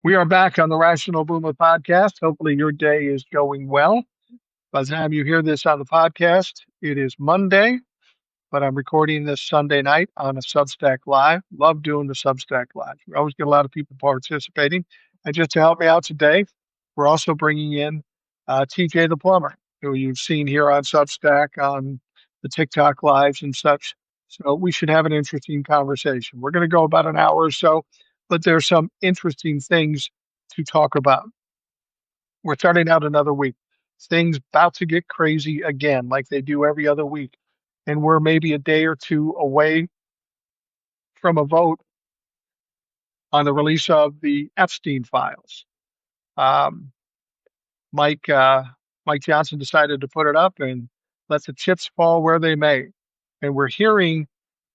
We are back on the Rational Boomer podcast. Hopefully, your day is going well. By the time you hear this on the podcast, it is Monday, but I'm recording this Sunday night on a Substack Live. Love doing the Substack Live. We always get a lot of people participating. And just to help me out today, we're also bringing in TJ the Plumber, who you've seen here on Substack, on the TikTok Lives and such. So we should have an interesting conversation. We're going to go about an hour or so, but there's some interesting things to talk about. We're starting out another week. Things about to get crazy again, like they do every other week. And we're maybe a day or two away from a vote on the release of the Epstein files. Um, Mike Mike Johnson decided to put it up and let the chips fall where they may. And we're hearing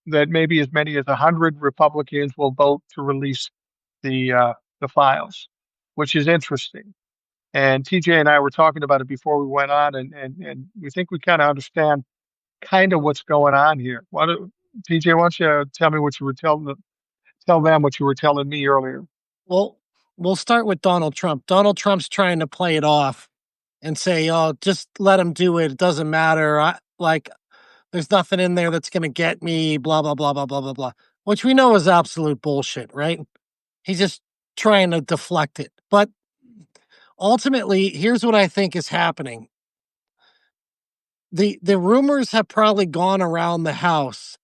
that maybe as many as 100 Republicans will vote to release the files, which is interesting. And TJ and I were talking about it before we went on, and we think we kind of understand kind of what's going on here. TJ, why don't you tell me what you were tell them what you were telling me earlier? Well, we'll start with Donald Trump. Donald Trump's trying to play it off and say, "Oh, just let him do it. It doesn't matter. There's nothing in there that's going to get me." Blah blah blah blah blah blah blah. Which we know is absolute bullshit, right? He's just trying to deflect it. But ultimately, here's what I think is happening. The rumors have probably gone around the house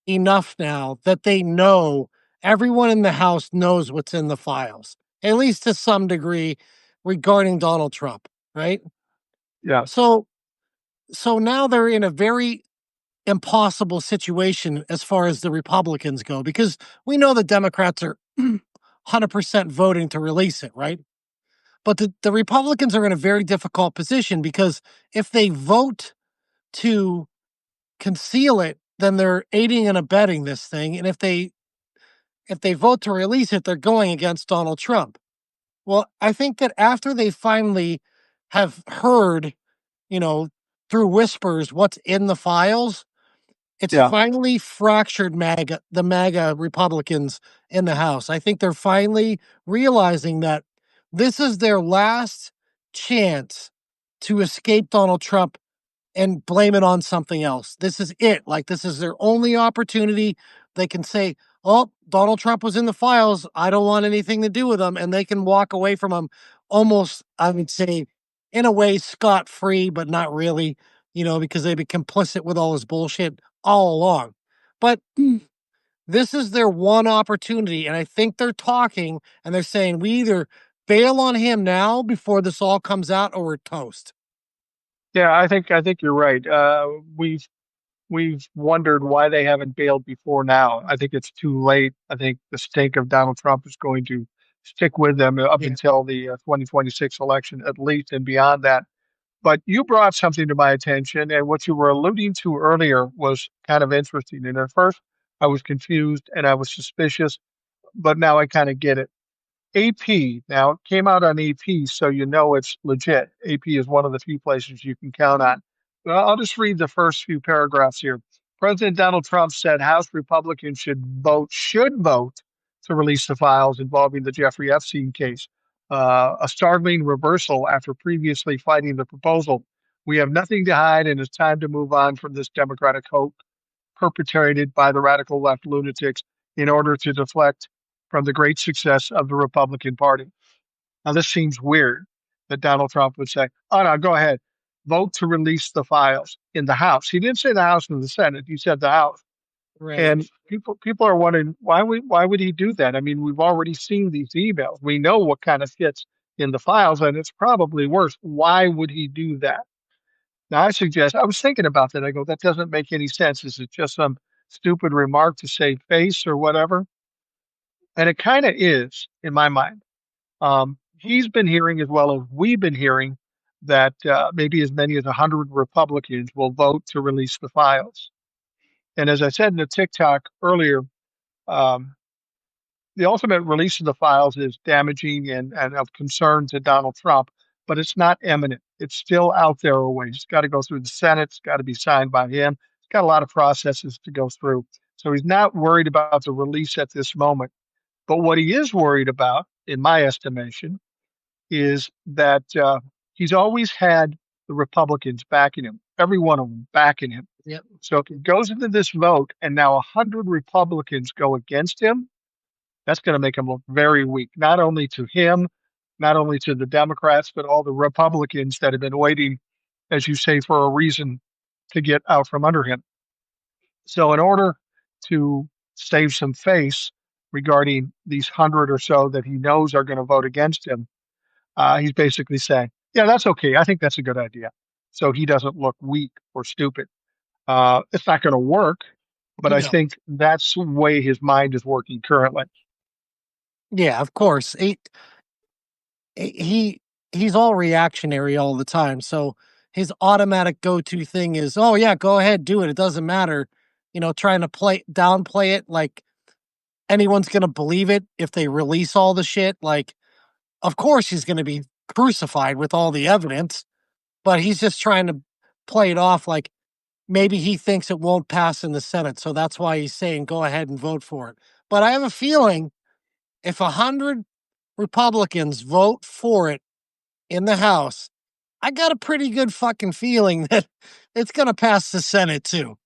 enough now that they know everyone in the house knows what's in the files, at least to some degree, regarding Donald Trump, right? Yes. So now they're in a very impossible situation as far as the Republicans go, because we know the Democrats are 100% voting to release it, right? But the Republicans are in a very difficult position because if they vote to conceal it, then they're aiding and abetting this thing. And if they vote to release it, they're going against Donald Trump. Well, I think that after they finally have heard, you know, through whispers what's in the files, it's Yeah. finally fractured the MAGA Republicans in the House. I think they're finally realizing that this is their last chance to escape Donald Trump and blame it on something else. This is it. Like, this is their only opportunity. They can say, "Oh, Donald Trump was in the files. I don't want anything to do with him." And they can walk away from him almost, I would say, in a way, scot free, but not really, because they've been complicit with all this bullshit all along. But this is their one opportunity. And I think they're talking and they're saying, we either bail on him now before this all comes out or we're toast. Yeah, I think you're right. We've wondered why they haven't bailed before now. I think it's too late. I think the stink of Donald Trump is going to stick with them up Yeah. until the 2026 election, at least, and beyond that. But you brought something to my attention, and what you were alluding to earlier was kind of interesting. And at first, I was confused and I was suspicious, but now I kind of get it. AP, now it came out on AP, so you know it's legit. AP is one of the few places you can count on. Well, I'll just read the first few paragraphs here. President Donald Trump said House Republicans should vote to release the files involving the Jeffrey Epstein case. A startling reversal after previously fighting the proposal. We have nothing to hide, and it's time to move on from this Democratic hoax perpetrated by the radical left lunatics in order to deflect from the great success of the Republican Party. Now, this seems weird that Donald Trump would say, "Oh, no, go ahead, vote to release the files in the House." He didn't say the House and the Senate, he said the House. Right. And people are wondering why would he do that? I mean, we've already seen these emails. We know what kind of fits in the files, and it's probably worse. Why would he do that? Now, I was thinking about that. I go, that doesn't make any sense. Is it just some stupid remark to save face or whatever? And it kind of is in my mind. He's been hearing, as well as we've been hearing, that maybe as many as 100 Republicans will vote to release the files. And as I said in the TikTok earlier, um, the ultimate release of the files is damaging and of concern to Donald Trump, but it's not imminent. It's still out there a ways. It's got to go through the Senate. It's got to be signed by him. It's got a lot of processes to go through. So he's not worried about the release at this moment. But what he is worried about in my estimation, is that he's always had the Republicans backing him, every one of them backing him. Yep. So if he goes into this vote and now 100 Republicans go against him, that's going to make him look very weak, not only to him, not only to the Democrats, but all the Republicans that have been waiting, as you say, for a reason to get out from under him. So, in order to save some face regarding these 100 or so that he knows are going to vote against him, he's basically saying, yeah, that's okay. I think that's a good idea. So he doesn't look weak or stupid. It's not going to work, but I No. think that's the way his mind is working currently. Yeah, of course. He he's all reactionary all the time. So his automatic go-to thing is, "Oh yeah, go ahead, do it. It doesn't matter." Trying to downplay it like anyone's going to believe it if they release all the shit. Like, of course he's going to be crucified with all the evidence, but he's just trying to play it off like maybe he thinks it won't pass in the Senate. So that's why he's saying go ahead and vote for it. But I have a feeling if 100 Republicans vote for it in the House, I got a pretty good fucking feeling that it's going to pass the Senate too.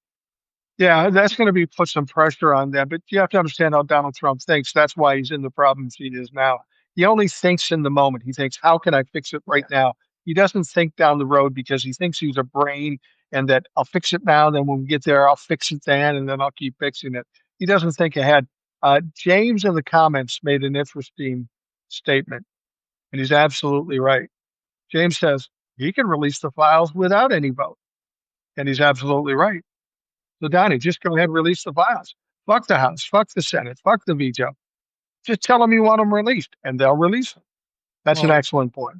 Yeah, that's going to be put some pressure on them. But you have to understand how Donald Trump thinks. That's why he's in the problems he is now. He only thinks in the moment. He thinks, how can I fix it right now? He doesn't think down the road because he thinks he's a brain and that I'll fix it now. Then when we get there, I'll fix it then, and then I'll keep fixing it. He doesn't think ahead. James in the comments made an interesting statement, and he's absolutely right. James says he can release the files without any vote, and he's absolutely right. So Donnie, just go ahead and release the files. Fuck the House, fuck the Senate, fuck the veto. Just tell them you want them released, and they'll release them. That's an Well, excellent point.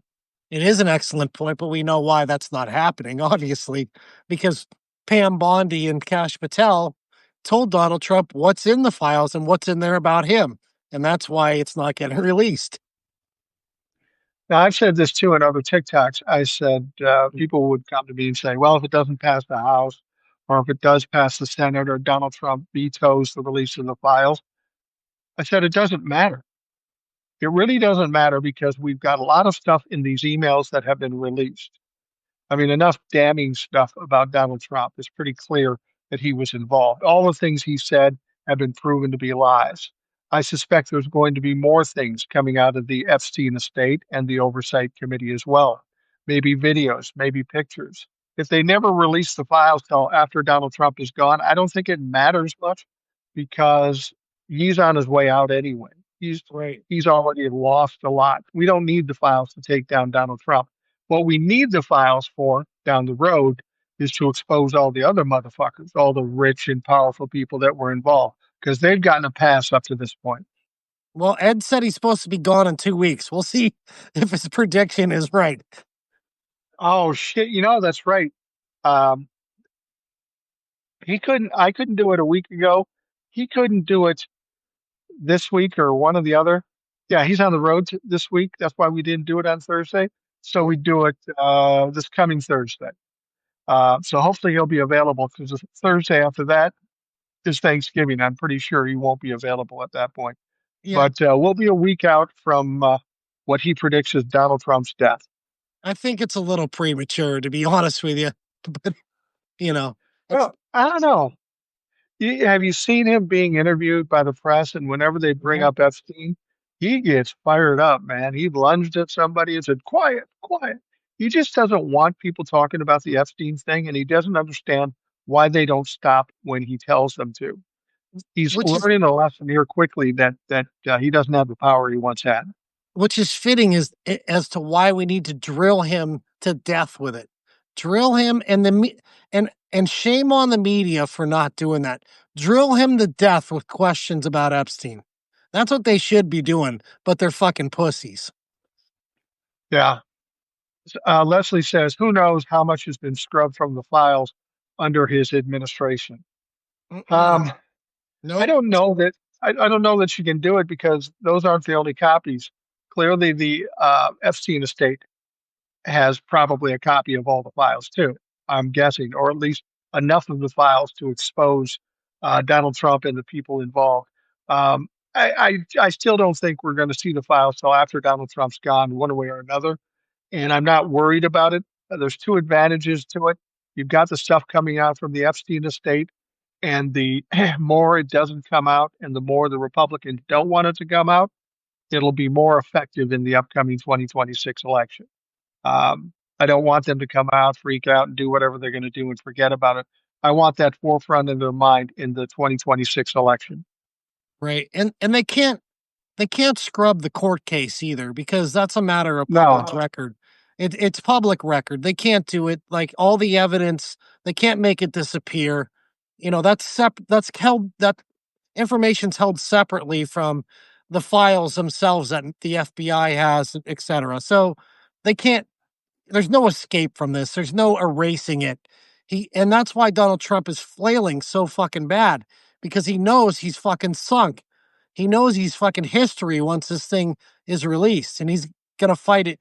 it is an excellent point, but we know why that's not happening, obviously, because Pam Bondi and Kash Patel told Donald Trump what's in the files and what's in there about him. And that's why it's not getting released. Now, I've said this too in other TikToks. I said people would come to me and say, well, if it doesn't pass the House, or if it does pass the Senate, or Donald Trump vetoes the release of the files, I said it doesn't matter. It really doesn't matter because we've got a lot of stuff in these emails that have been released. I mean, enough damning stuff about Donald Trump. It's pretty clear that he was involved. All the things he said have been proven to be lies. I suspect there's going to be more things coming out of the Epstein estate and the Oversight Committee as well. Maybe videos, maybe pictures. If they never release the files till after Donald Trump is gone, I don't think it matters much because he's on his way out anyway. He's already lost a lot. We don't need the files to take down Donald Trump. What we need the files for down the road is to expose all the other motherfuckers, all the rich and powerful people that were involved, because they've gotten a pass up to this point. Well, Ed said he's supposed to be gone in 2 weeks. We'll see if his prediction is right. Oh shit! That's right. Um, I couldn't do it a week ago. He couldn't do it this week or one or the other. Yeah, he's on the road this week. That's why we didn't do it on Thursday. So we do it this coming Thursday. So hopefully he'll be available because the Thursday after that is Thanksgiving. I'm pretty sure he won't be available at that point. Yeah, But we'll be a week out from what he predicts is Donald Trump's death. I think it's a little premature, to be honest with you. But, you know, it's, Well, I don't know. Have you seen him being interviewed by the press? And whenever they bring Mhm. up Epstein, he gets fired up, man. He lunged at somebody and said, quiet, quiet. He just doesn't want people talking about the Epstein thing, and he doesn't understand why they don't stop when he tells them to. He's which is learning a lesson here quickly that he doesn't have the power he once had. which is fitting as to why we need to drill him to death with it. Drill him and shame on the media for not doing that. Drill him to death with questions about Epstein. That's what they should be doing, but they're fucking pussies. Yeah. Leslie says, who knows how much has been scrubbed from the files under his administration? Mm-mm. Um, I Nope. don't know that I don't know that she can do it because those aren't the only copies. Clearly, the Epstein estate has probably a copy of all the files too. I'm guessing, or at least enough of the files to expose Donald Trump and the people involved. I still don't think we're going to see the files till after Donald Trump's gone, one way or another. And I'm not worried about it. There's two advantages to it. You've got the stuff coming out from the Epstein estate, and the more it doesn't come out, and the more the Republicans don't want it to come out, it'll be more effective in the upcoming 2026 election. I don't want them to come out, freak out, and do whatever they're going to do and forget about it. I want that forefront in their mind in the 2026 election. Right. And they can't scrub the court case either because that's a matter of public No, record. It's public record. They can't do it. Like all the evidence, they can't make it disappear. You know, that's held that information's held separately from the files themselves that the FBI has, et cetera. So they can't there's no escape from this. There's no erasing it. And that's why Donald Trump is flailing so fucking bad because he knows he's fucking sunk. He knows he's fucking history once this thing is released, and he's gonna fight it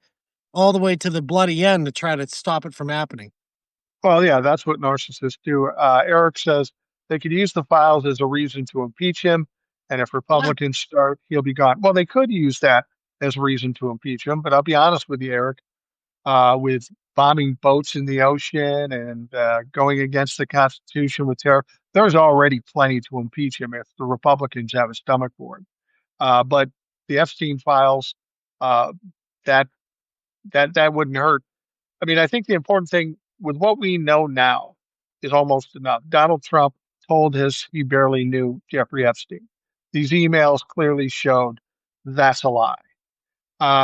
all the way to the bloody end to try to stop it from happening. well, yeah, that's what narcissists do. Eric says they could use the files as a reason to impeach him, and if Yeah. Republicans start, he'll be gone. Well, they could use that as reason to impeach him, but I'll be honest with you, Eric, with bombing boats in the ocean and going against the Constitution with terror, there's already plenty to impeach him if the Republicans have a stomach for it. But the Epstein files, uh, that that wouldn't hurt. I mean, I think the important thing with what we know now is almost enough. Donald Trump told us he barely knew Jeffrey Epstein. These emails clearly showed that's a lie.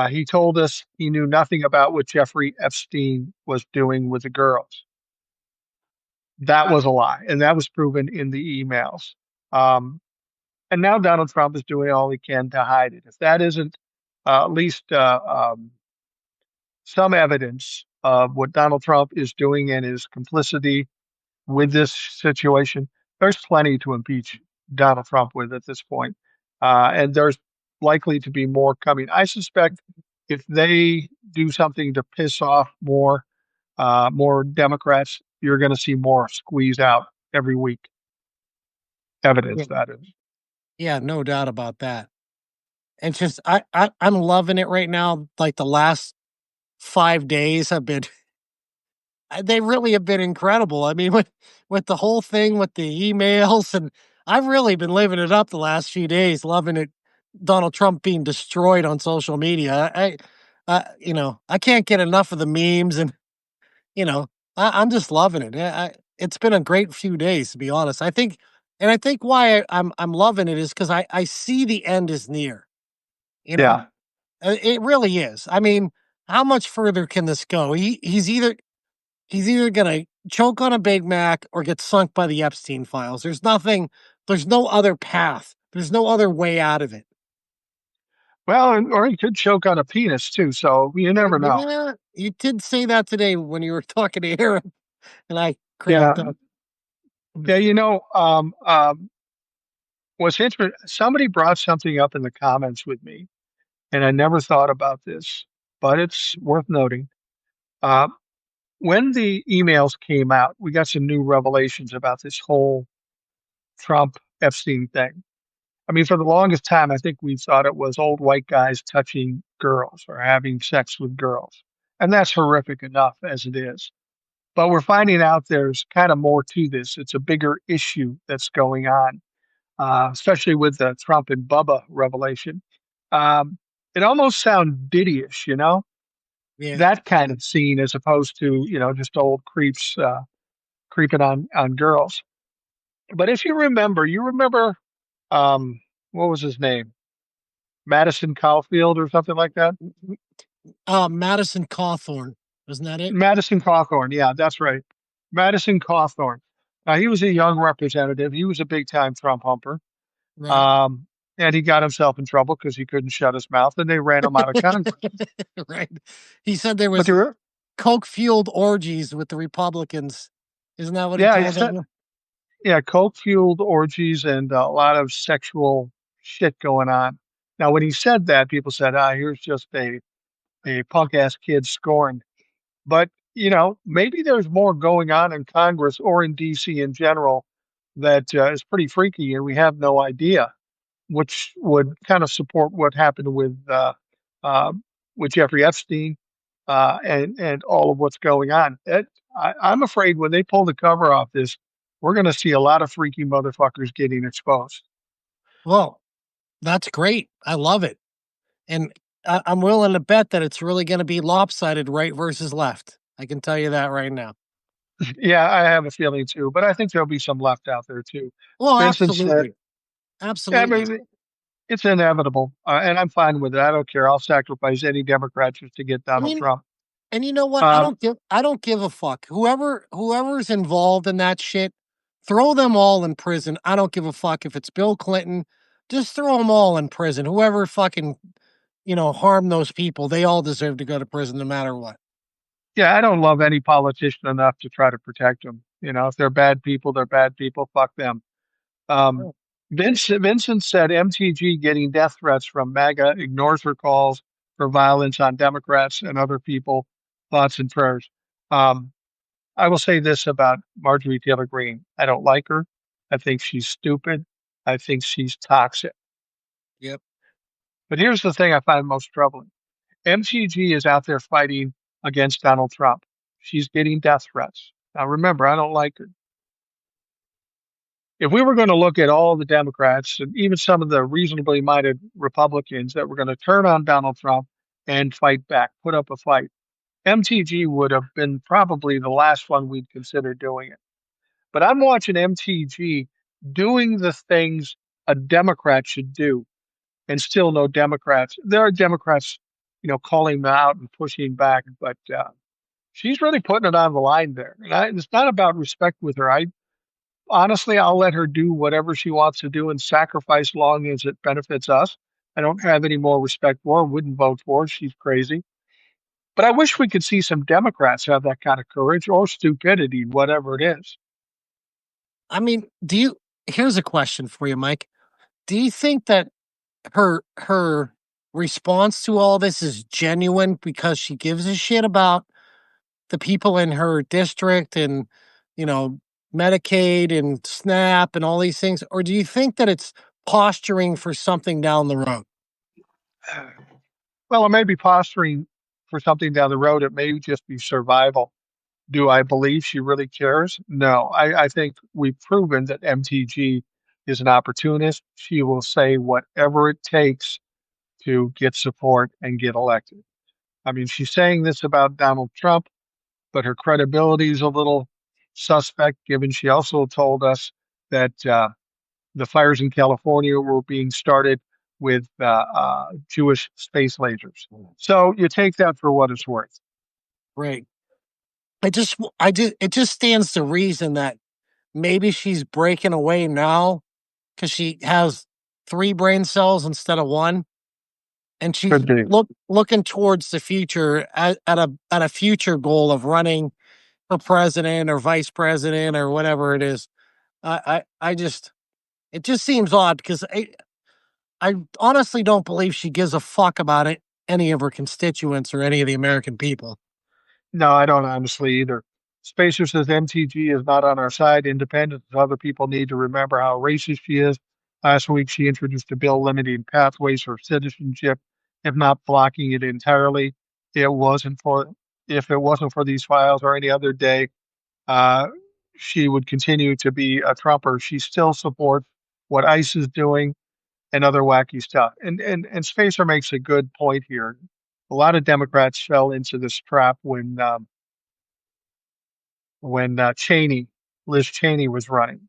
He told us he knew nothing about what Jeffrey Epstein was doing with the girls. That was a lie, and that was proven in the emails. Um, and now Donald Trump is doing all he can to hide it. If that isn't at least some evidence of what Donald Trump is doing and his complicity with this situation, there's plenty to impeach Donald Trump with at this point. And there's likely to be more coming. I suspect if they do something to piss off more Democrats, you're going to see more squeeze out every week. Yeah, Evidence that is. yeah, no doubt about that. And just I'm loving it right now. Like the last 5 days have been they really have been incredible. I mean, with the whole thing with the emails, and I've really been living it up the last few days, loving it. Donald Trump being destroyed on social media. You know, I can't get enough of the memes, and you know, I'm just loving it. It's been a great few days, to be honest. I think why I'm loving it is because I see the end is near. You know, Yeah. it really is. I mean, how much further can this go? He's either gonna choke on a Big Mac or get sunk by the Epstein files. There's no other path. There's no other way out of it. Well, or he could choke on a penis too. So you never know. Yeah, you did say that today when you were talking to Aaron, and I Yeah. cracked up. Yeah. What's interesting, somebody brought something up in the comments with me, and I never thought about this, but it's worth noting. Uh, when the emails came out, we got some new revelations about this whole Trump Epstein thing. I mean, for the longest time, I think we thought it was old white guys touching girls or having sex with girls. And that's horrific enough as it is. But we're finding out there's kind of more to this. It's a bigger issue that's going on, especially with the Trump and Bubba revelation. Um, it almost sounds Diddy-ish, Yeah. that kind of scene as opposed to, just old creeps creeping on girls. But if you remember, um, what was his name? Madison Caulfield or something like that? Madison Cawthorn, isn't that it? Madison Cawthorn, yeah, that's right. Madison Cawthorn. Now, he was a young representative. He was a big time Trump humper. Right. Um, and he got himself in trouble because he couldn't shut his mouth and they ran him out of Congress. Right. He said there But was they were, coke fueled orgies with the Republicans. Isn't that what he yeah, he called said, them? yeah, coke fueled orgies and a lot of sexual shit going on. Now, when he said that, people said, here's just a punk ass kid scorned. But, maybe there's more going on in Congress or in DC in general that is pretty freaky and we have no idea. which would kind of support what happened uh, with Jeffrey Epstein and all of what's going on. I'm afraid when they pull the cover off this, we're going to see a lot of freaky motherfuckers getting exposed. Well, that's great. I love it. And I'm willing to bet that it's really going to be lopsided right versus left. I can tell you that right now. Yeah, I have a feeling too, but I think there'll be some left out there too. Well, Vincent said, absolutely. yeah, I Absolutely. mean, it's inevitable, and I'm fine with it. I don't care. I'll sacrifice any Democrat just to get I Donald mean, Trump. and you know what? Um, I don't give a fuck. Whoever's involved in that shit, throw them all in prison. I don't give a fuck if it's Bill Clinton. Just throw them all in prison. Whoever fucking, harmed those people, they all deserve to go to prison no matter what. yeah, I don't love any politician enough to try to protect them. If they're bad people, they're bad people. Fuck them. Um, Oh. Vincent said MTG getting death threats from MAGA ignores her calls for violence on Democrats and other people. Thoughts and prayers. Um, I will say this about Marjorie Taylor Greene. I don't like her. I think she's stupid. I think she's toxic. Yep. But here's the thing I find most troubling. MTG is out there fighting against Donald Trump. She's getting death threats. Now remember, I don't like her. If we were going to look at all the Democrats and even some of the reasonably minded Republicans that were going to turn on Donald Trump and fight back, put up a fight, MTG would have been probably the last one we'd consider doing it. But I'm watching MTG doing the things a Democrat should do, and still no Democrats. There are Democrats, calling them out and pushing back, but she's really putting it on the line there. And it's not about respect with her. I honestly, I'll let her do whatever she wants to do and sacrifice long as it benefits us. I don't have any more respect for her, wouldn't vote for her. She's crazy. But I wish we could see some Democrats have that kind of courage or stupidity, whatever it is. I mean, here's a question for you, Mike. Do you think that her response to all this is genuine because she gives a shit about the people in her district and, you know, Medicaid and SNAP and all these things? Or do you think that it's posturing for something down the road? Well, it may be posturing for something down the road. It may just be survival. Do I believe she really cares? No. I think we've proven that MTG is an opportunist. She will say whatever it takes to get support and get elected. I mean, she's saying this about Donald Trump, but her credibility is a little suspect, given she also told us that the fires in California were being started with Jewish space lasers. So you take that for what it's worth. Right. It just stands to reason that maybe she's breaking away now because she has three brain cells instead of one, and she's Could be. looking towards the future at a future goal of running for president or vice president or whatever it is. I just it just seems odd because I honestly don't believe she gives a fuck about it, any of her constituents or any of the American people. No, I don't honestly either. Spacer says MTG is not on our side. Independent. Other people need to remember how racist she is. Last week, she introduced a bill limiting pathways for citizenship, if not blocking it entirely. It wasn't for if it wasn't for these files or any other day, uh, she would continue to be a Trumper. She still supports what ICE is doing and other wacky stuff. And Spacer makes a good point here. A lot of Democrats fell into this trap when Liz Cheney was running.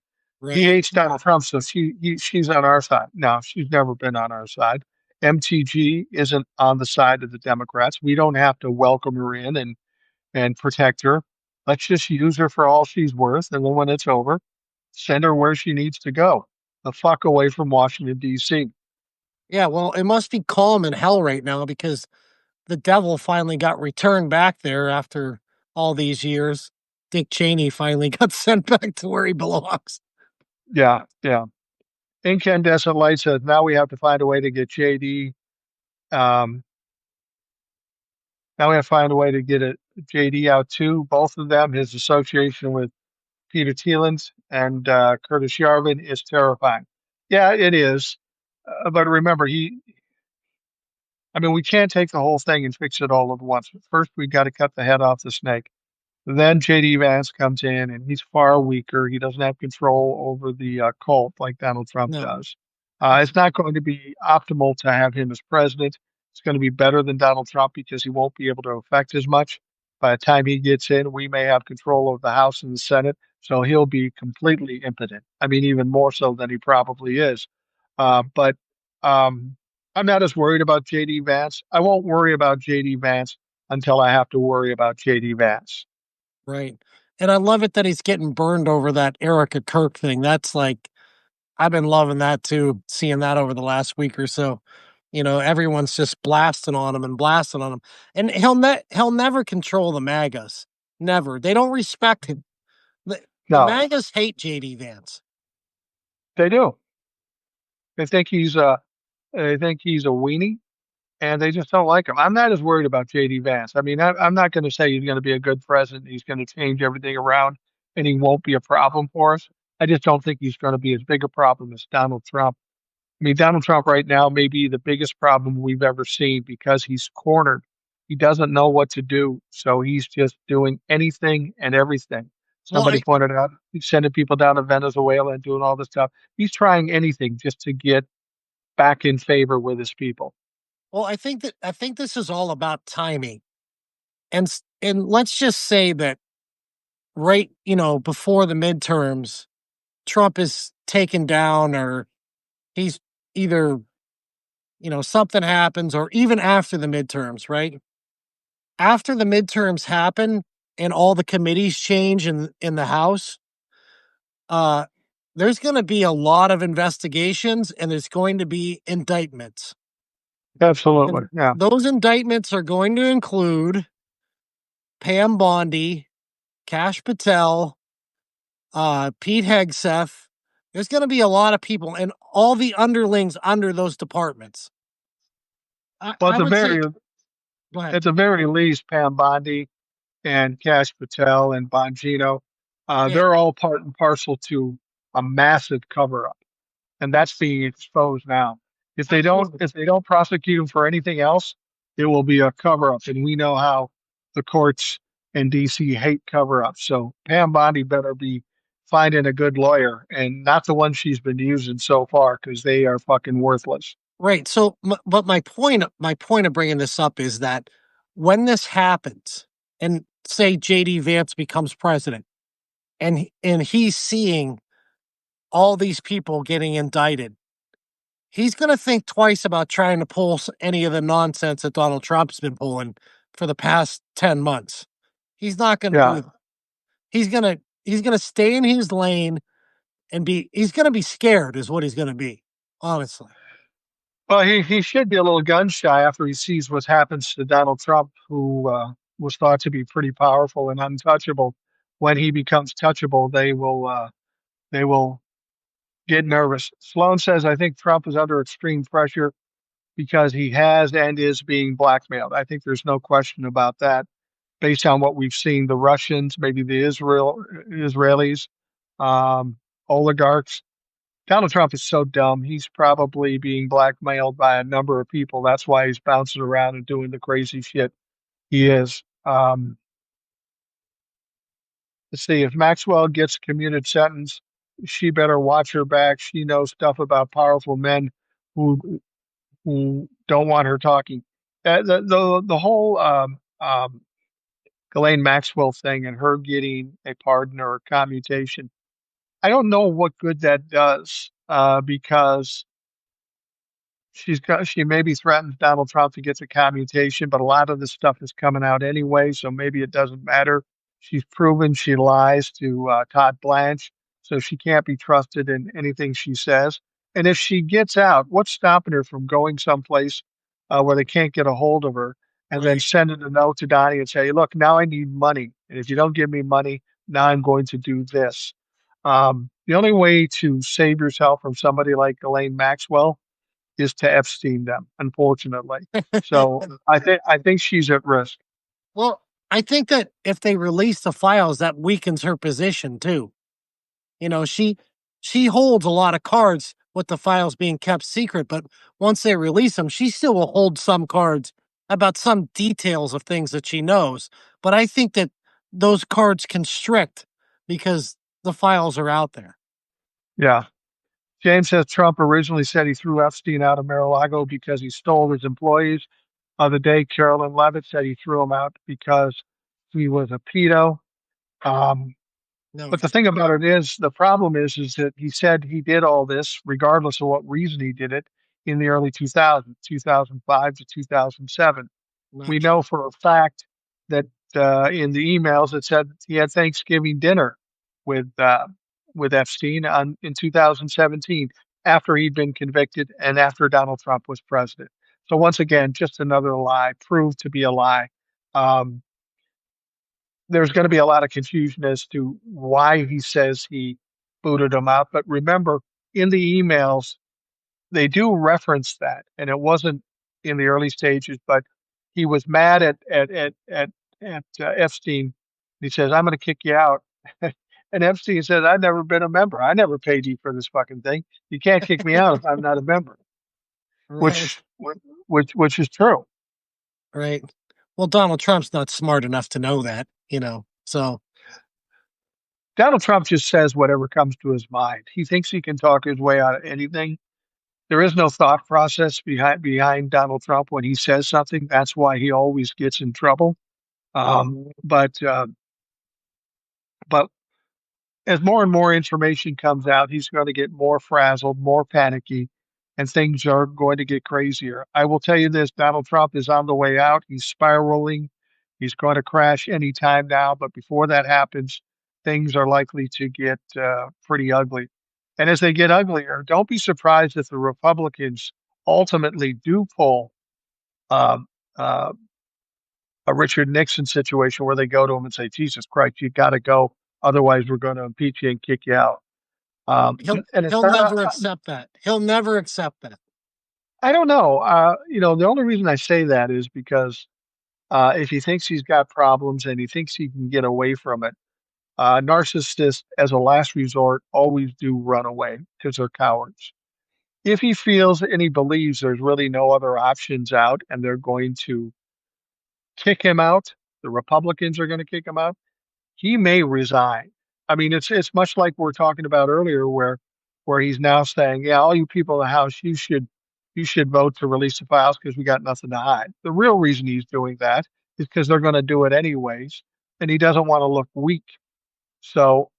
He Right. hates Donald Trump, so she's on our side. No, she's never been on our side. MTG isn't on the side of the Democrats. We don't have to welcome her in and protect her. Let's just use her for all she's worth, and then when it's over, send her where she needs to go. The fuck away from Washington D.C. Yeah, well, it must be calm in hell right now because the devil finally got returned back there after all these years. Dick Cheney finally got sent back to where he belongs. Yeah, yeah. Incandescent Light says now we have to find a way to get JD. Um, Now we have to find a way to get JD out too. Both of them, his association with Peter Thielens and Curtis Yarvin is terrifying. Yeah, it is. but remember, I mean, we can't take the whole thing and fix it all at once. First, we got to cut the head off the snake. Then JD Vance comes in and he's far weaker. He doesn't have control over the cult like Donald Trump No. does. It's not going to be optimal to have him as president. It's going to be better than Donald Trump because he won't be able to affect as much. By the time he gets in, we may have control of the House and the Senate, so he'll be completely impotent. I mean, even more so than he probably is. But I'm not as worried about JD Vance. I won't worry about JD Vance until I have to worry about JD Vance. Right. And I love it that he's getting burned over that Erica Kirk thing. That's like, I've been loving that too, seeing that over the last week or so. Everyone's just blasting on him and blasting on him. And he'll never control the MAGAs. Never. They don't respect him. The No, MAGAs hate JD Vance. they do. They think he's a weenie, and they just don't like him. I'm not as worried about JD Vance. I mean, I'm not going to say he's going to be a good president. He's going to change everything around, and he won't be a problem for us. I just don't think he's going to be as big a problem as Donald Trump. I mean, Donald Trump right now may be the biggest problem we've ever seen because he's cornered. He doesn't know what to do, so he's just doing anything and everything. Well, Somebody pointed out he's sending people down to Venezuela and doing all this stuff. He's trying anything just to get back in favor with his people. I think this is all about timing. And let's just say that right, before the midterms, Trump is taken down or he's either, something happens or even after the midterms, right? After the midterms happen and all the committees change in the House, uh, there's going to be a lot of investigations and there's going to be indictments. Absolutely. And Yeah. those indictments are going to include Pam Bondi, Kash Patel, Pete Hegseth. There's going to be a lot of people and all the underlings under those departments. Well, I would say, go ahead. at the very least, Pam Bondi and Kash Patel and Bongino, Yeah, they're all part and parcel to a massive cover up, and that's being exposed now. absolutely. If they don't prosecute him for anything else, it will be a cover up, and we know how the courts in DC hate cover ups. So Pam Bondi better be finding a good lawyer and not the one she's been using so far because they are fucking worthless. Right. So, but my point of bringing this up is that when this happens, and say JD Vance becomes president, and he's seeing all these people getting indicted, he's going to think twice about trying to pull any of the nonsense that Donald Trump's been pulling for the past 10 months. He's not going to Yeah. do. He's going to stay in his lane and he's going to be scared is what he's going to be. Honestly. Well, he should be a little gun shy after he sees what happens to Donald Trump, who was thought to be pretty powerful and untouchable. When he becomes touchable, they will get nervous. Sloan says, I think Trump is under extreme pressure because he has and is being blackmailed. I think there's no question about that. Based on what we've seen, the Russians, maybe the Israelis, um, oligarchs. Donald Trump is so dumb. He's probably being blackmailed by a number of people. That's why he's bouncing around and doing the crazy shit he is. Let's see. If Maxwell gets a commuted sentence, she better watch her back. She knows stuff about powerful men who who don't want her talking. The whole Ghislaine Maxwell thing and her getting a pardon or a commutation. I don't know what good that does because she maybe threatens Donald Trump to get the commutation, but a lot of this stuff is coming out anyway, so maybe it doesn't matter. She's proven she lies to Todd Blanche, so she can't be trusted in anything she says. And if she gets out, what's stopping her from going someplace where they can't get a hold of her and then Right. sending a note to Donnie and say, look, now I need money. And if you don't give me money, now I'm going to do this. The only way to save yourself from somebody like Ghislaine Maxwell is to Epstein them, unfortunately. So I think she's at risk. Well, I think that if they release the files, that weakens her position too. You know, she holds a lot of cards with the files being kept secret, but once they release them, she still will hold some cards about some details of things that she knows. But I think that those cards constrict because the files are out there. Yeah. James says Trump originally said he threw Epstein out of Mar-a-Lago because he stole his employees. The day Carolyn Levitt said he threw him out because he was a pedo. Um, No, but the thing about it is, the problem is that he said he did all this regardless of what reason he did it in the early 2000s, 2005 to 2007. not We true. know for a fact that in the emails it said he had Thanksgiving dinner with uh, with Epstein in 2017 after he'd been convicted and after Donald Trump was president. So once again, just another lie proved to be a lie. Um, there's going to be a lot of confusion as to why he says he booted him out. But remember, in the emails, they do reference that, and it wasn't in the early stages, but he was mad at Epstein. He says, "I'm going to kick you out," and Epstein says, "I've never been a member. I never paid you for this fucking thing. You can't kick me out if I'm not a member," Right, which which is true. right. Well, Donald Trump's not smart enough to know that, you know. So Donald Trump just says whatever comes to his mind. He thinks he can talk his way out of anything. There is no thought process behind Donald Trump when he says something. That's why he always gets in trouble. Um, but uh, but as more and more information comes out, he's going to get more frazzled, more panicky, and things are going to get crazier. I will tell you this: Donald Trump is on the way out. He's spiraling. He's going to crash any time now. But before that happens, things are likely to get pretty ugly. And as they get uglier, don't be surprised if the Republicans ultimately do pull um, uh, a Richard Nixon situation where they go to him and say, "Jesus Christ, you got to go. Otherwise, we're going to impeach you and kick you out." he'll And it's he'll not, never accept that. He'll never accept that. I don't know. The only reason I say that is because if he thinks he's got problems and he thinks he can get away from it, narcissists, as a last resort, always do run away because they're cowards. If he feels and he believes there's really no other options out and they're going to kick him out, the Republicans are going to kick him out, he may resign. I mean, it's much like we're talking about earlier, where he's now saying, "Yeah, all you people in the House, you should vote to release the files because we got nothing to hide." The real reason he's doing that is because they're going to do it anyways, and he doesn't want to look weak. So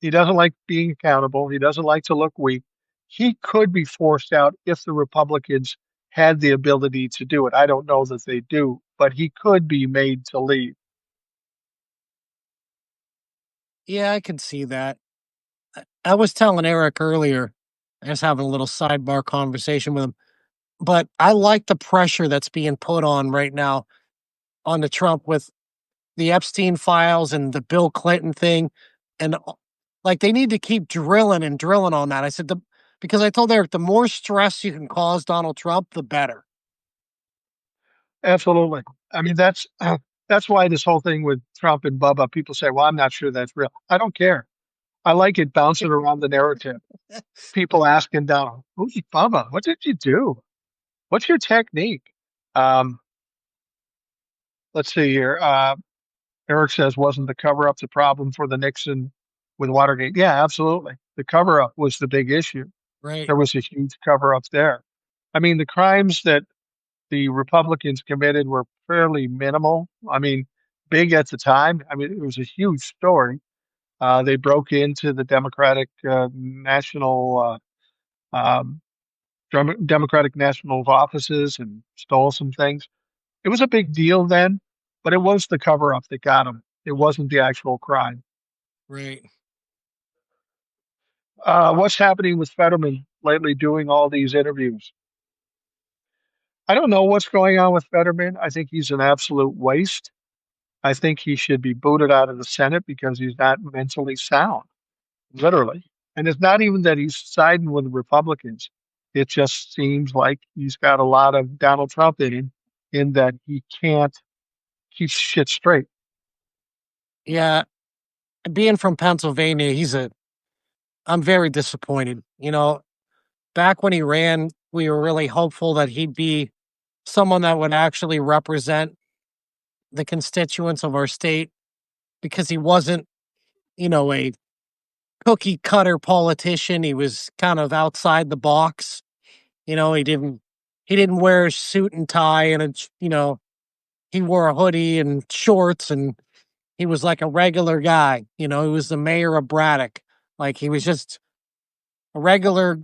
he doesn't like being accountable. He doesn't like to look weak. He could be forced out if the Republicans had the ability to do it. I don't know that they do, but he could be made to leave. Yeah, I can see that. I was telling Eric earlier, I was having a little sidebar conversation with him, but I like the pressure that's being put on right now on the Trump with the Epstein files and the Bill Clinton thing, and like they need to keep drilling and drilling on that. I said because I told Eric the more stress you can cause Donald Trump, the better. Absolutely. I mean, that's why this whole thing with Trump and Bubba, people say, "Well, I'm not sure that's real." I don't care. I like it bouncing around the narrative. People asking Donald, "Who's Bubba? What did you do? What's your technique?" Um, let's see here. Eric says, "Wasn't the cover up the problem for the Nixon with Watergate?" Yeah, absolutely. The cover up was the big issue. Right. There was a huge cover up there. I mean, the crimes that the Republicans committed were fairly minimal. I mean, big at the time. I mean, it was a huge story. They broke into the um, Democratic National offices and stole some things. It was a big deal then, but it was the cover up that got them. It wasn't the actual crime. Right. What's happening with Fetterman lately doing all these interviews? I don't know what's going on with Fetterman. I think he's an absolute waste. I think he should be booted out of the Senate because he's not mentally sound, literally. And it's not even that he's siding with the Republicans. It just seems like he's got a lot of Donald Trump in him, in that he can't keep shit straight. Yeah. Being from Pennsylvania, I'm very disappointed. You know, back when he ran, we were really hopeful that he'd be someone that would actually represent the constituents of our state because he wasn't, a cookie cutter politician. He was kind of outside the box. He didn't wear a suit and tie and he wore a hoodie and shorts and he was like a regular guy. He was the mayor of Braddock. Like he was just a regular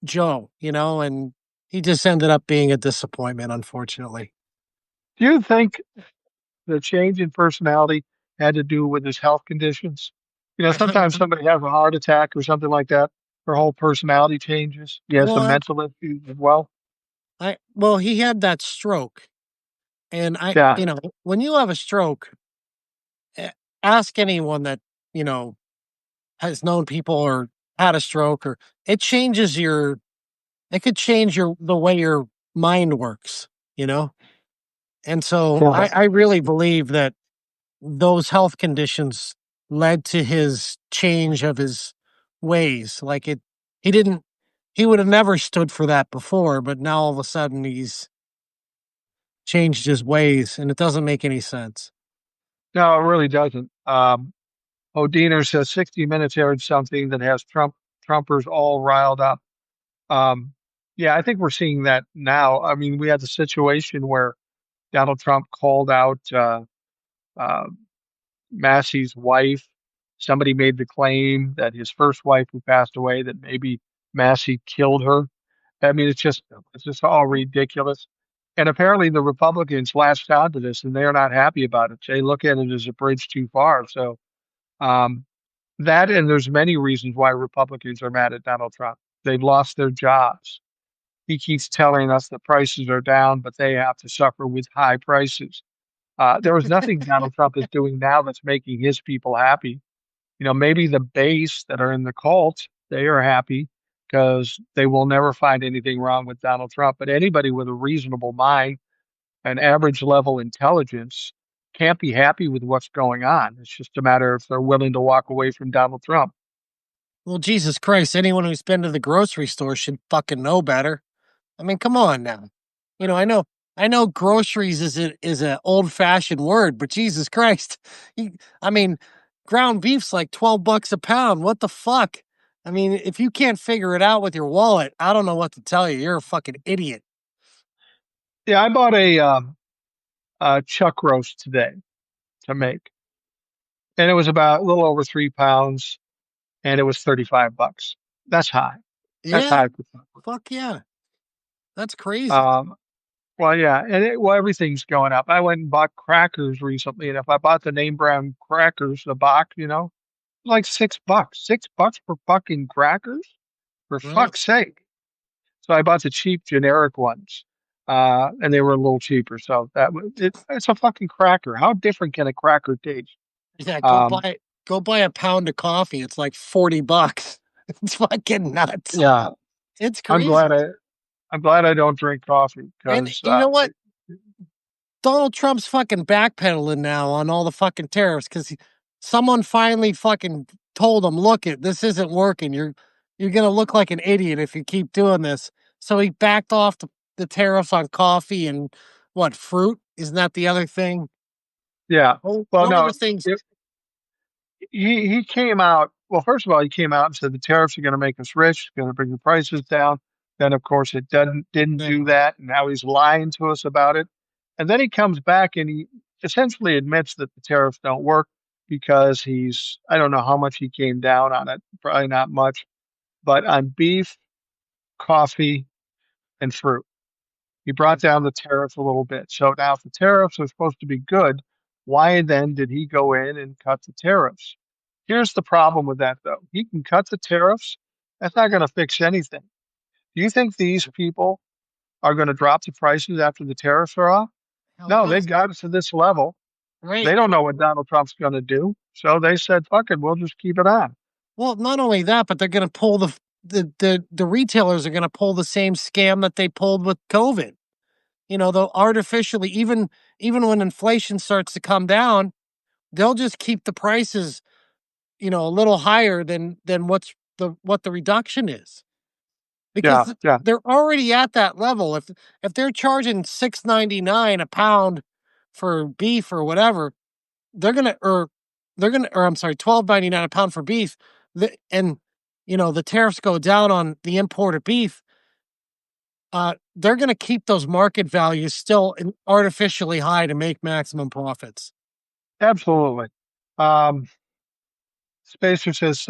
Joe, and he just ended up being a disappointment, unfortunately. Do you think the change in personality had to do with his health conditions? Sometimes somebody has a heart attack or something like that, their whole personality changes. He has some Well, mental issues as well. he had that stroke, and Yeah. when you have a stroke, a- ask anyone that you know has known people or had a stroke, or it changes your, it could change the way your mind works, you know. And so Yeah. I really believe that those health conditions led to his change of his ways. Like he didn't, he would have never stood for that before, but now all of a sudden he's changed his ways and it doesn't make any sense. No, it really doesn't. O'Deener says 60 Minutes aired something that has Trumpers all riled up. Um, yeah, I think we're seeing that now. I mean, we had the situation where Donald Trump called out uh, Massey's wife. Somebody made the claim that his first wife who passed away, that maybe Massey killed her. I mean, it's just all ridiculous. And apparently the Republicans latched onto this and they're not happy about it. They look at it as a bridge too far. So um, that and there's many reasons why Republicans are mad at Donald Trump. They've lost their jobs. He keeps telling us the prices are down, but they have to suffer with high prices. There was nothing Donald Trump is doing now that's making his people happy. Maybe the base that are in the cult, they are happy because they will never find anything wrong with Donald Trump. But anybody with a reasonable mind and average level intelligence can't be happy with what's going on. It's just a matter if they're willing to walk away from Donald Trump. Well, Jesus Christ, anyone who's been to the grocery store should fucking know better. I mean, come on now. I know groceries is a old fashioned word, but Jesus Christ, I mean, ground beef's like $12 a pound. What the fuck? I mean, if you can't figure it out with your wallet, I don't know what to tell you. You're a fucking idiot. Yeah, I bought a chuck roast today to make, and it was about a little over 3 pounds, and it was $35. That's high. That's Yeah, high for chuck roast. fuck yeah, that's crazy. Um, well, yeah, and everything's going up. I went and bought crackers recently, and if I bought the name brand crackers, the box, like $6. $6 for fucking crackers? For Right? fuck's sake. So I bought the cheap generic ones. And they were a little cheaper. So it's a fucking cracker. How different can a cracker taste? Yeah, Um, go buy a pound of coffee. It's like $40. It's fucking nuts. yeah, It's I'm glad crazy. I'm glad I don't drink coffee And because you know what? Donald Trump's fucking backpedaling now on all the fucking tariffs because someone finally fucking told him, this isn't working. You're gonna look like an idiot if you keep doing this." So he backed off the tariffs on coffee and what, fruit? Isn't that the other thing? yeah. Oh, Well, those are no, the things. it, he came out. Well, first of all, he came out and said the tariffs are going to make us rich, going to bring the prices down. Then, of course, it didn't Yeah. do that, and now he's lying to us about it. And then he comes back and he essentially admits that the tariffs don't work because I don't know how much he came down on it, probably not much, but on beef, coffee, and fruit. He brought down the tariffs a little bit. So now, if the tariffs are supposed to be good, why then did he go in and cut the tariffs? Here's the problem with that, though. He can cut the tariffs. That's not going to fix anything. Do you think these people are going to drop the prices after the tariffs are off? Hell No, no. they've got us to this level. They Right. don't know what Donald Trump's going to do. So they said, fuck it, we'll just keep it on. Well, not only that, but they're gonna pull the retailers are gonna pull the same scam that they pulled with COVID. They'll artificially, even when inflation starts to come down, they'll just keep the prices, a little higher than what the reduction is. because Yeah, yeah, they're already at that level. If they're charging $6.99 a pound for beef or whatever, they're gonna, or I'm sorry, $12.99 a pound for beef. And the tariffs go down on the imported beef. They're gonna keep those market values still artificially high to make maximum profits. absolutely. Um, Spacer says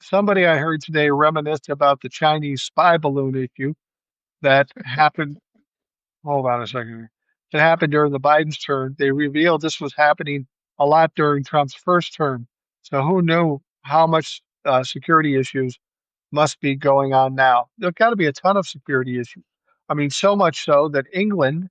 somebody I heard today reminisced about the Chinese spy balloon issue that happened. Hold on a second here. It happened during the Biden's term. They revealed this was happening a lot during Trump's first term. So who knew how much security issues must be going on now? There's got to be a ton of security issues. I mean, so much so that England,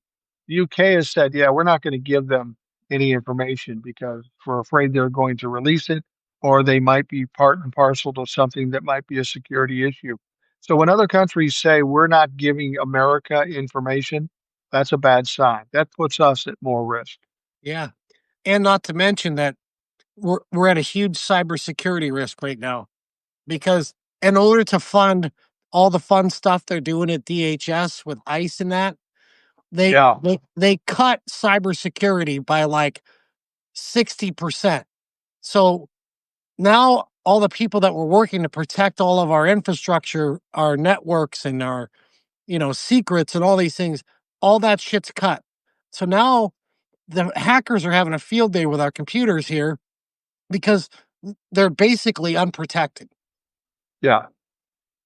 the UK has said, yeah, we're not going to give them any information because we're afraid they're going to release it or they might be part and parcel to something that might be a security issue. So when other countries say we're not giving America information, that's a bad sign. That puts us at more risk. Yeah, and not to mention that we're at a huge cybersecurity risk right now because in order to fund all the fun stuff they're doing at DHS with ICE and that, they Yeah. they they cut cybersecurity by like 60%. So now all the people that were working to protect all of our infrastructure, our networks and our, secrets and all these things, all that shit's cut. So now the hackers are having a field day with our computers here because they're basically unprotected. Yeah.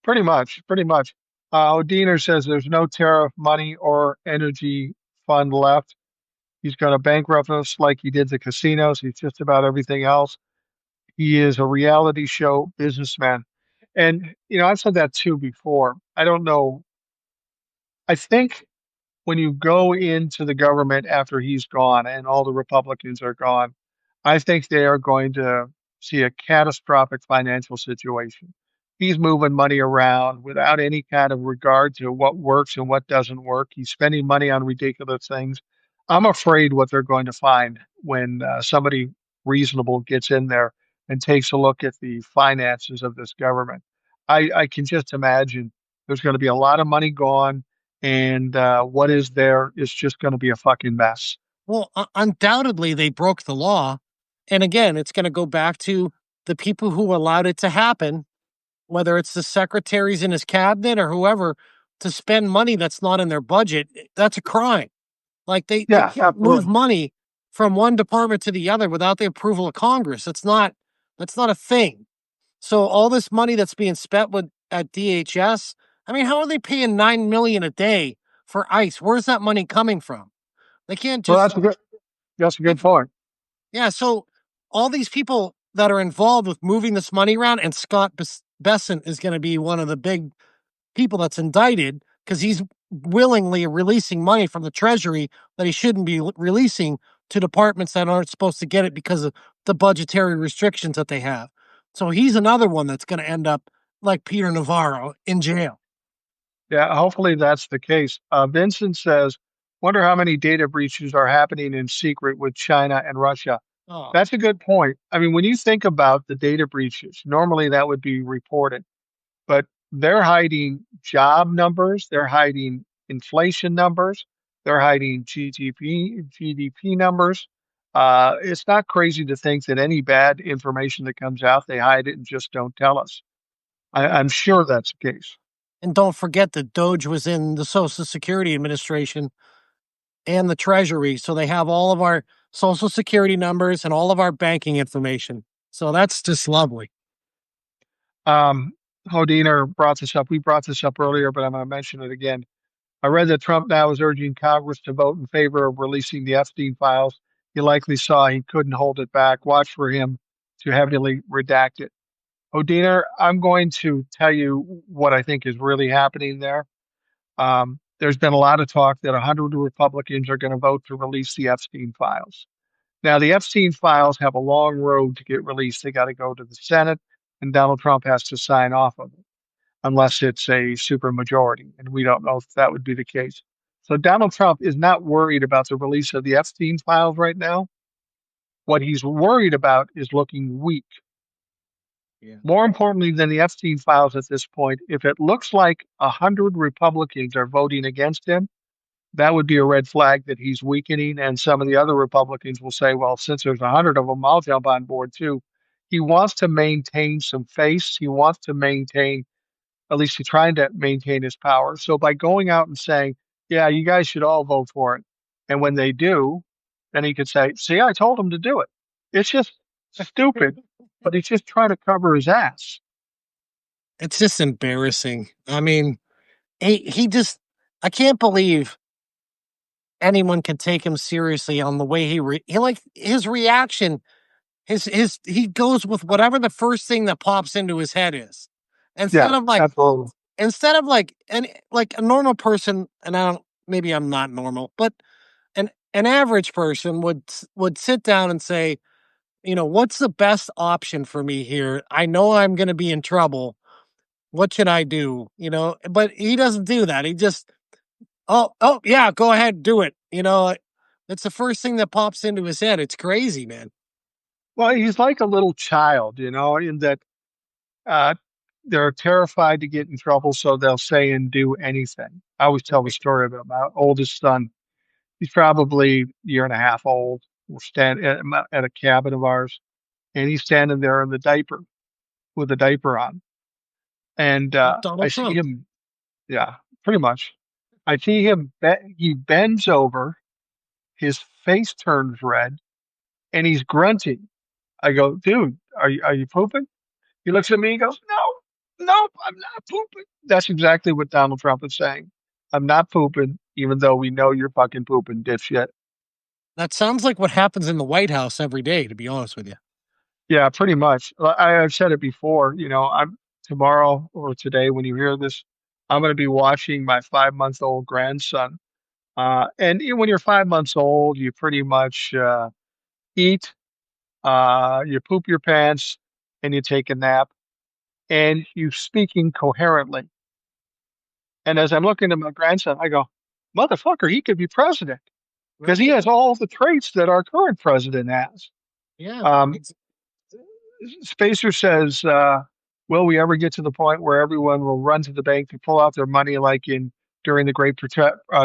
Pretty much. Pretty much. Odiner says there's no tariff money or energy fund left. He's going to bankrupt us like he did the casinos. He's just about everything else. He is a reality show businessman. And, I've said that too before. I don't know. I think when you go into the government after he's gone and all the Republicans are gone, I think they are going to see a catastrophic financial situation. He's moving money around without any kind of regard to what works and what doesn't work. He's spending money on ridiculous things. I'm afraid what they're going to find when somebody reasonable gets in there and takes a look at the finances of this government. I can just imagine there's going to be a lot of money gone and what is there is just going to be a fucking mess. Well, undoubtedly they broke the law. And again, it's going to go back to the people who allowed it to happen, whether it's the secretaries in his cabinet or whoever, to spend money that's not in their budget. That's a crime. Like they Yeah, can't move absolutely. money from one department to the other without the approval of Congress. That's not a thing. So all this money that's being spent with at DHS, I mean, how are they paying 9 million a day for ICE? Where's that money coming from? They can't Well, just that's a they, good point. yeah. So all these people that are involved with moving this money around, and Scott Bessent is going to be one of the big people that's indicted because he's willingly releasing money from the treasury that he shouldn't be releasing to departments that aren't supposed to get it because of the budgetary restrictions that they have. So he's another one that's going to end up like Peter Navarro in jail. Yeah, hopefully that's the case. Vincent says, "Wonder how many data breaches are happening in secret with China and Russia." Oh, That's a good point. I mean, when you think about the data breaches, normally that would be reported, but they're hiding job numbers, they're hiding inflation numbers, they're hiding GDP numbers. It's not crazy to think that any bad information that comes out, they hide it and just don't tell us. I'm sure that's the case. and don't forget that Doge was in the Social Security Administration and the Treasury, so they have all of our Social Security numbers and all of our banking information. So that's just lovely. Um, Hodiner brought this up. We brought this up earlier, but I'm going to mention it again. I read that Trump now is urging Congress to vote in favor of releasing the Epstein files. He likely saw he couldn't hold it back. Watch for him to heavily redact it. Hodiner, I'm going to tell you what I think is really happening there. There's been a lot of talk that 100 Republicans are going to vote to release the Epstein files. Now, the Epstein files have a long road to get released. They got to go to the Senate, and Donald Trump has to sign off of it, unless it's a supermajority, and we don't know if that would be the case. So Donald Trump is not worried about the release of the Epstein files right now. What he's worried about is looking weak. Yeah. More importantly than the Epstein files at this point, if it looks like 100 Republicans are voting against him, that would be a red flag that he's weakening. And some of the other Republicans will say, well, since there's 100 of them, I'll jump on board too. He wants to maintain some face. He wants to maintain, at least he's trying to maintain his power. So by going out and saying, yeah, you guys should all vote for it. And when they do, then he could say, see, I told him to do it. It's just stupid, but he's just trying to cover his ass. It's just embarrassing. I mean, he just I can't believe anyone can take him seriously on the way he like his reaction, his he goes with whatever the first thing that pops into his head is. Yeah, Instead of like absolutely. instead of like and like a normal person, and I don't maybe I'm not normal, but an average person would sit down and say, what's the best option for me here? I know I'm going to be in trouble. What should I do? But he doesn't do that. He just, oh, yeah, go ahead, do it. It's the first thing that pops into his head. It's crazy, man. Well, he's like a little child, in that uh, they're terrified to get in trouble, so they'll say and do anything. I always tell the Right. story about my oldest son. He's probably a year and a half old. We're standing at a cabin of ours, and he's standing there in the diaper with a diaper on. And I Donald see Trump. him, yeah, pretty much. I see him, he bends over, his face turns red, and he's grunting. I go, dude, are you pooping? He looks at me and goes, no, nope, I'm not pooping. That's exactly what Donald Trump is saying. I'm not pooping, even though we know you're fucking pooping, dipshit. That sounds like what happens in the White House every day, to be honest with you. Yeah, pretty much. I've said it before, I'm tomorrow or today when you hear this, I'm going to be watching my 5-month-old grandson. And when you're 5 months old, you pretty much eat, you poop your pants, and you take a nap, and you speak incoherently. And as I'm looking at my grandson, I go, motherfucker, he could be president because he Right. has all the traits that our current president has. Yeah. Um, Spacer says, will we ever get to the point where everyone will run to the bank to pull out their money like in during the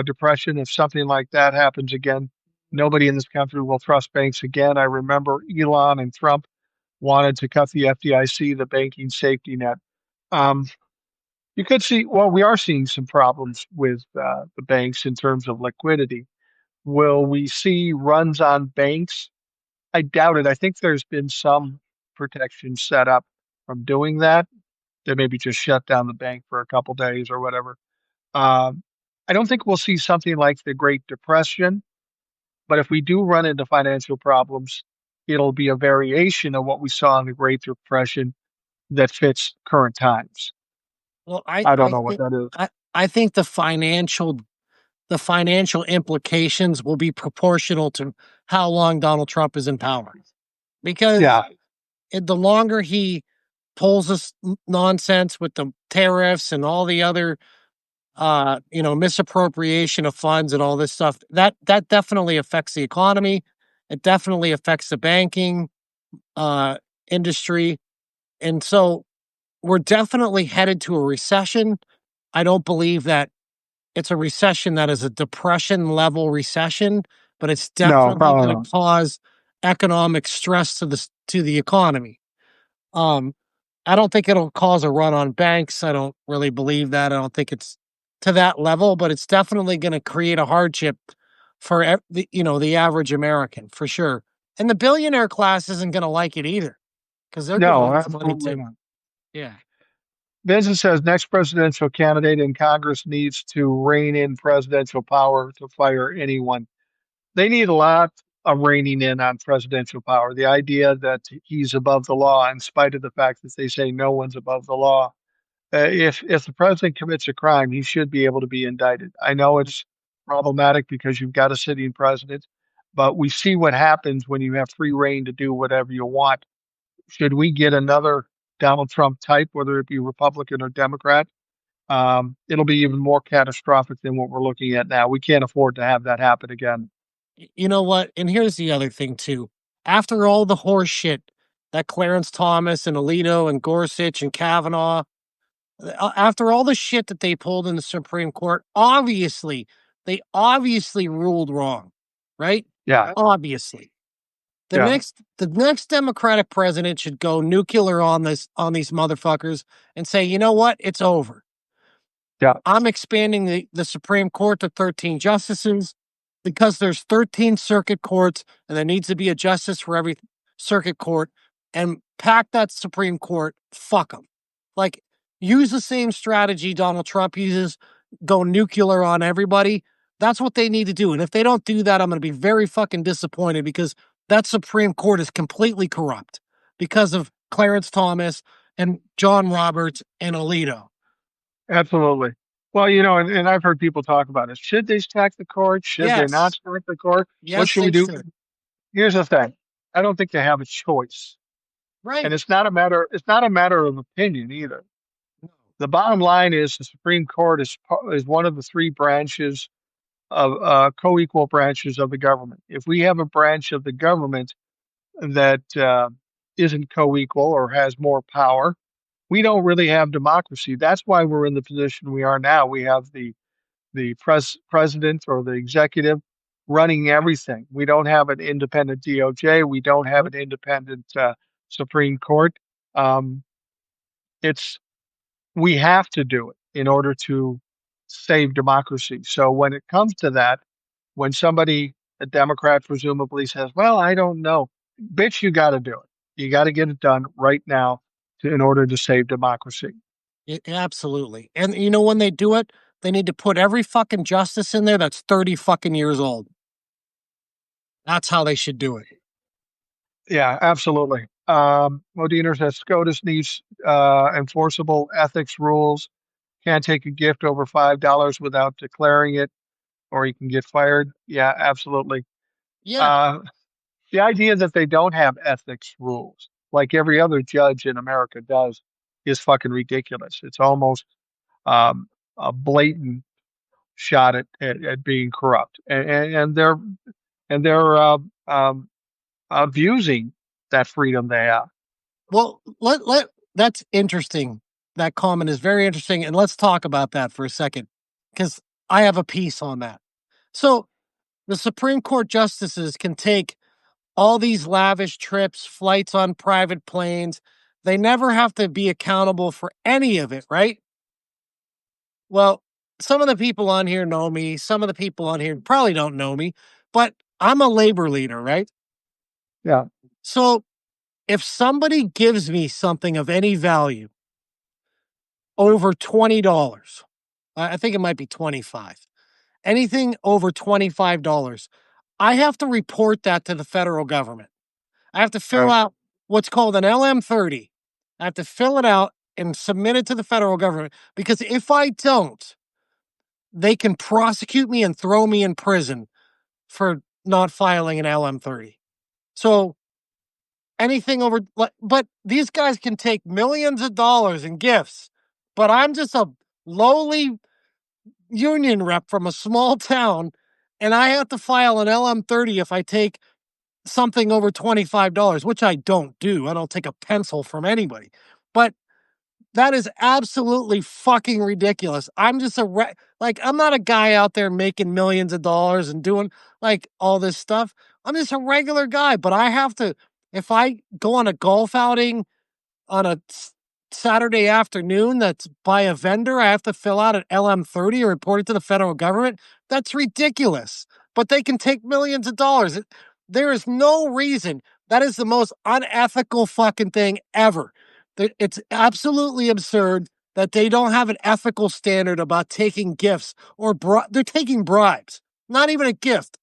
Depression? If something like that happens again, nobody in this country will trust banks again. I remember Elon and Trump wanted to cut the FDIC, the banking safety net. Um, you could see, well, we are seeing some problems with the banks in terms of liquidity. Will we see runs on banks? I doubt it. I think there's been some protection set up from doing that. They maybe just shut down the bank for a couple days or whatever. Um, I don't think we'll see something like the Great Depression, but if we do run into financial problems, it'll be a variation of what we saw in the Great Depression that fits current times. Well, I don't know what that is. I think the financial implications will be proportional to how long Donald Trump is in power. Because Yeah, the longer he pulls this nonsense with the tariffs and all the other misappropriation of funds and all this stuff, that definitely affects the economy. It definitely affects the banking uh industry. And so we're definitely headed to a recession. I don't believe that it's a recession that is a depression level recession, but it's no, definitely probably going not. to cause economic stress to the economy. Um, I don't think it'll cause a run on banks. I don't really believe that. I don't think it's to that level, but it's definitely going to create a hardship for the average American for sure. And the billionaire class isn't going to like it either because they're going to No, lose money absolutely too. not. Yeah. Vincent says next presidential candidate in Congress needs to rein in presidential power to fire anyone. They need a lot of reining in on presidential power. The idea that he's above the law, in spite of the fact that they say no one's above the law. If the president commits a crime, he should be able to be indicted. I know it's problematic because you've got a sitting president, but we see what happens when you have free reign to do whatever you want. Should we get another Donald Trump type, whether it be Republican or Democrat, it'll be even more catastrophic than what we're looking at now. We can't afford to have that happen again. You know what? And here's the other thing too. After all the horse shit that Clarence Thomas and Alito and Gorsuch and Kavanaugh, after all the shit that they pulled in the Supreme Court, they obviously ruled wrong, right? Yeah. Obviously. Yeah. The next Democratic president should go nuclear on these motherfuckers and say, you know what? It's over. Yeah. I'm expanding the Supreme Court to 13 justices because there's 13 circuit courts and there needs to be a justice for every circuit court, and pack that Supreme Court. Fuck them. Like, use the same strategy Donald Trump uses, go nuclear on everybody. That's what they need to do. And if they don't do that, I'm going to be very fucking disappointed, because that Supreme Court is completely corrupt because of Clarence Thomas and John Roberts and Alito. Absolutely. Well, and I've heard people talk about it. Should they stack the court? Should they not Yes. stack the court? What Yes, should we they do? should. Here's the thing. I don't think they have a choice. Right. And it's not a matter of opinion either. The bottom line is the Supreme Court is one of the three branches of co-equal branches of the government. If we have a branch of the government that isn't co-equal or has more power, we don't really have democracy. That's why we're in the position we are now. We have the president or the executive running everything. We don't have an independent DOJ. We don't have an independent Supreme Court. Um, it's We have to do it in order to save democracy. So when it comes to that, when a Democrat presumably says, "Well, I don't know," bitch, you got to do it. You got to get it done right now in order to save democracy. Absolutely. And when they do it, they need to put every fucking justice in there that's 30 fucking years old. That's how they should do it. Yeah, absolutely. Modena says SCOTUS needs enforceable ethics rules. Can't take a gift over $5 without declaring it, or you can get fired. Yeah, absolutely. Yeah. Uh, the idea that they don't have ethics rules, like every other judge in America does, is fucking ridiculous. It's almost a blatant shot at being corrupt, and they're abusing that freedom they have. Well, that's interesting. That comment is very interesting. And let's talk about that for a second, because I have a piece on that. So the Supreme Court justices can take all these lavish trips, flights on private planes. They never have to be accountable for any of it, right? Well, some of the people on here know me. Some of the people on here probably don't know me, but I'm a labor leader, right? Yeah. So if somebody gives me something of any value over $20, I think it might be 25, anything over $25, I have to report that to the federal government. I have to fill out what's called an LM30. I have to fill it out and submit it to the federal government, because if I don't, they can prosecute me and throw me in prison for not filing an LM30. So anything over, but these guys can take millions of dollars in gifts, but I'm just a lowly union rep from a small town, and I have to file an LM30 if I take something over $25, which I don't do. I don't take a pencil from anybody. But that is absolutely fucking ridiculous. I'm just I'm not a guy out there making millions of dollars and doing like all this stuff. I'm just a regular guy, but I have to, if I go on a golf outing on a Saturday afternoon that's by a vendor, I have to fill out an LM30 or report it to the federal government. That's ridiculous. But they can take millions of dollars. There is no reason. That is the most unethical fucking thing ever. It's absolutely absurd that they don't have an ethical standard about taking gifts or they're taking bribes. Not even a gift.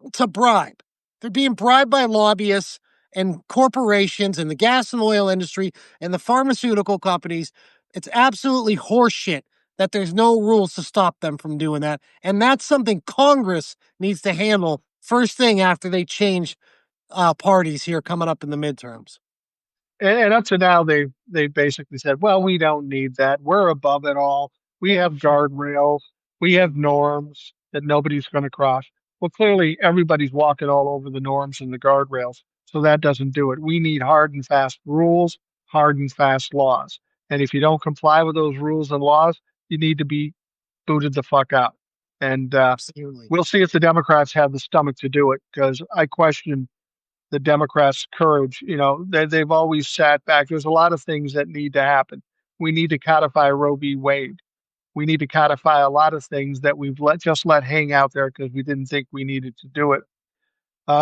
It's a bribe. They're being bribed by lobbyists and corporations and the gas and oil industry and the pharmaceutical companies. It's absolutely horseshit that there's no rules to stop them from doing that. And that's something Congress needs to handle first thing after they change parties here coming up in the midterms. And up to now, they basically said, "Well, we don't need that. We're above it all. We have guardrails. We have norms that nobody's going to cross." Well, clearly, everybody's walking all over the norms and the guardrails. So that doesn't do it. We need hard and fast rules, hard and fast laws. And if you don't comply with those rules and laws, you need to be booted the fuck out. And Absolutely. we'll see if the Democrats have the stomach to do it, because I question the Democrats' courage. They've always sat back. There's a lot of things that need to happen. We need to codify Roe v. Wade. We need to codify a lot of things that we've let hang out there because we didn't think we needed to do it.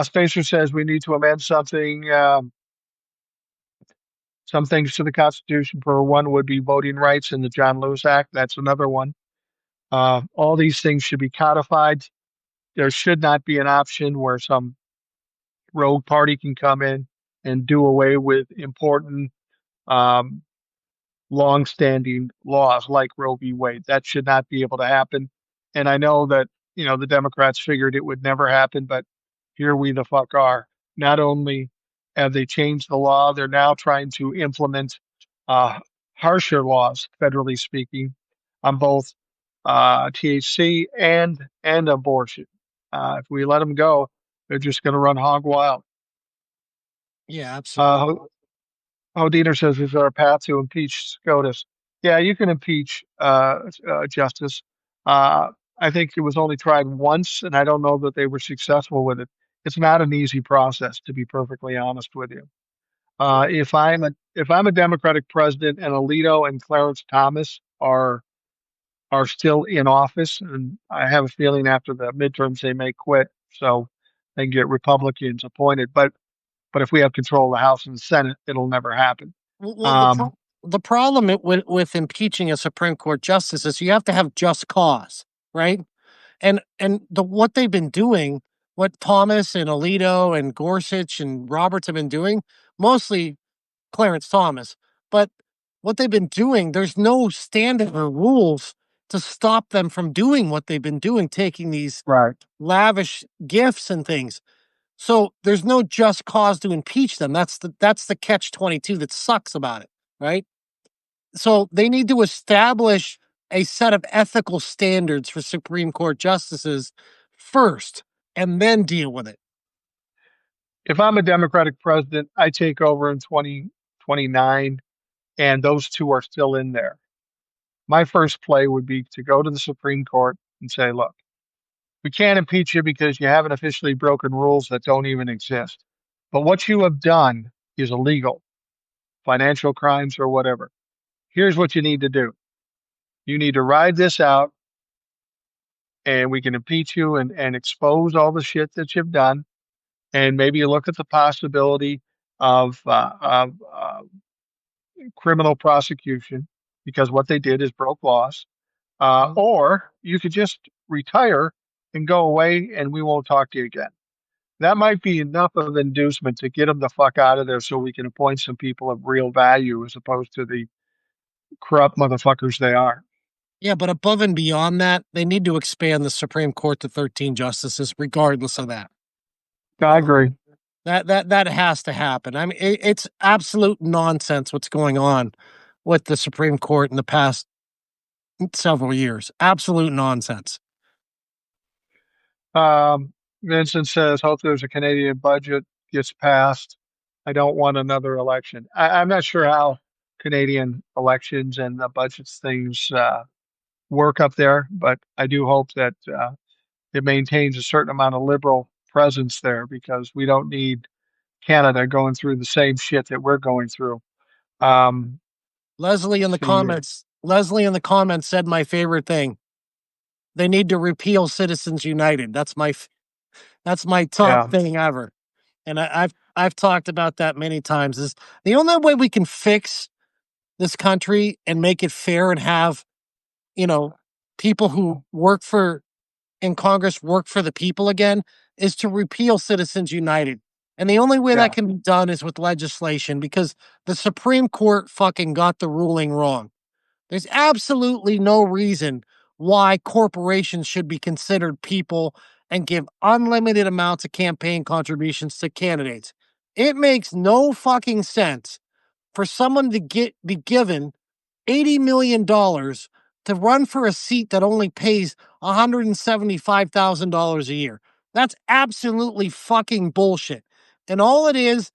Spacer says we need to amend something. Some things to the Constitution. For one would be voting rights in the John Lewis Act. That's another one. All these things should be codified. There should not be an option where some rogue party can come in and do away with important, um, long-standing laws like Roe v. Wade. That should not be able to happen. And I know that, the Democrats figured it would never happen, but here we the fuck are. Not only have they changed the law, they're now trying to implement uh, harsher laws, federally speaking, on both THC and abortion. If we let them go, they're just going to run hog wild. Yeah, absolutely. Hodiner says, "Is there a path to impeach SCOTUS?" Yeah, you can impeach Justice. Uh, I think it was only tried once, and I don't know that they were successful with it. It's not an easy process, to be perfectly honest with you. If I'm a Democratic president and Alito and Clarence Thomas are still in office, and I have a feeling after the midterms they may quit, so they can get Republicans appointed. But if we have control of the House and the Senate, it'll never happen. Well, Um, the problem with impeaching a Supreme Court justice is you have to have just cause, right? And what they've been doing, what Thomas and Alito and Gorsuch and Roberts have been doing, mostly Clarence Thomas, but what they've been doing, there's no standard or rules to stop them from doing what they've been doing, taking these right. lavish gifts and things. So there's no just cause to impeach them. That's the catch 22 that sucks about it, right? So they need to establish a set of ethical standards for Supreme Court justices first and then deal with it. If I'm a Democratic president, I take over in 2029, and those two are still in there. My first play would be to go to the Supreme Court and say, look, we can't impeach you because you haven't officially broken rules that don't even exist. But what you have done is illegal, financial crimes or whatever. Here's what you need to do. You need to ride this out, and we can impeach you and expose all the shit that you've done. And maybe look at the possibility of criminal prosecution, because what they did is broke laws. Or you could just retire and go away, and we won't talk to you again. That might be enough of an inducement to get them the fuck out of there so we can appoint some people of real value as opposed to the corrupt motherfuckers they are. Yeah, but above and beyond that, they need to expand the Supreme Court to 13 justices, regardless of that. I agree. That has to happen. I mean, it's absolute nonsense what's going on with the Supreme Court in the past several years. Absolute nonsense. Vincent says, hope there's a Canadian budget gets passed. I don't want another election. I'm not sure how Canadian elections and the budgets things work up there, but I do hope that it maintains a certain amount of liberal presence there, because we don't need Canada going through the same shit that we're going through. Um, Leslie in the see, comments. Leslie in the comments said my favorite thing. They need to repeal Citizens United. That's my top yeah, thing ever. And I've talked about that many times. Is the only way we can fix this country and make it fair and have, you know, people who work for in Congress work for the people again is to repeal Citizens United. And the only way that yeah. can be done is with legislation, because the Supreme Court fucking got the ruling wrong. There's absolutely no reason why corporations should be considered people and give unlimited amounts of campaign contributions to candidates. It makes no fucking sense for someone to be given $80 million to run for a seat that only pays $175,000 a year. That's absolutely fucking bullshit. And all it is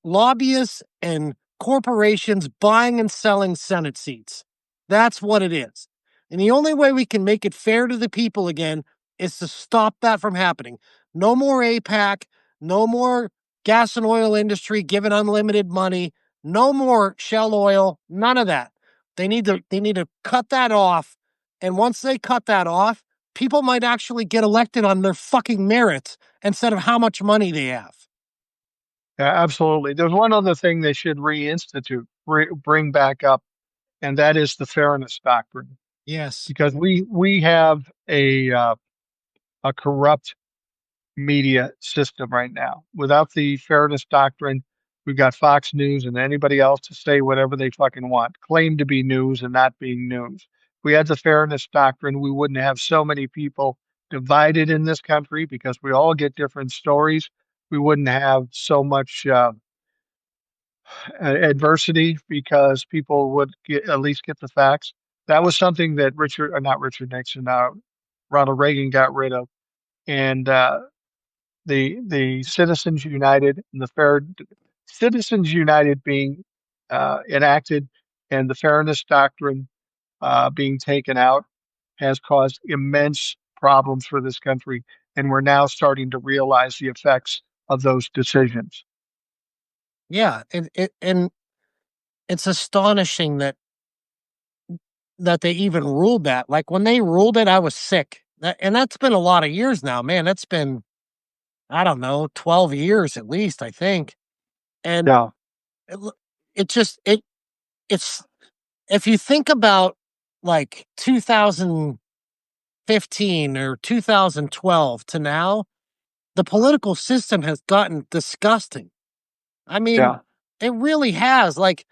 lobbyists and corporations buying and selling Senate seats. That's what it is. And the only way we can make it fair to the people again is to stop that from happening. No more APAC, no more gas and oil industry giving unlimited money, no more Shell oil, none of that. They need to cut that off. And once they cut that off, people might actually get elected on their fucking merits instead of how much money they have. Yeah, absolutely. There's one other thing they should bring back up, and that is the fairness doctrine, Yes. because we have a corrupt media system right now. Without the fairness doctrine, we've got Fox News and anybody else to say whatever they fucking want, claim to be news and not being news. If we had the fairness doctrine, we wouldn't have so many people divided in this country because we all get different stories. We wouldn't have so much adversity because people would at least get the facts. That was something that not Richard Nixon, Ronald Reagan got rid of. And the Citizens United and the fair Citizens United being enacted and the fairness doctrine being taken out has caused immense problems for this country, and we're now starting to realize the effects of those decisions. Yeah, and it's astonishing that they even ruled that. Like when they ruled it, I was sick. And that's been a lot of years now, man. That's been, I don't know, 12 years at least, I think. And Yeah, it, it just it's if you think about like 2015 or 2012 to now, the political system has gotten disgusting. I mean, yeah, it really has. Like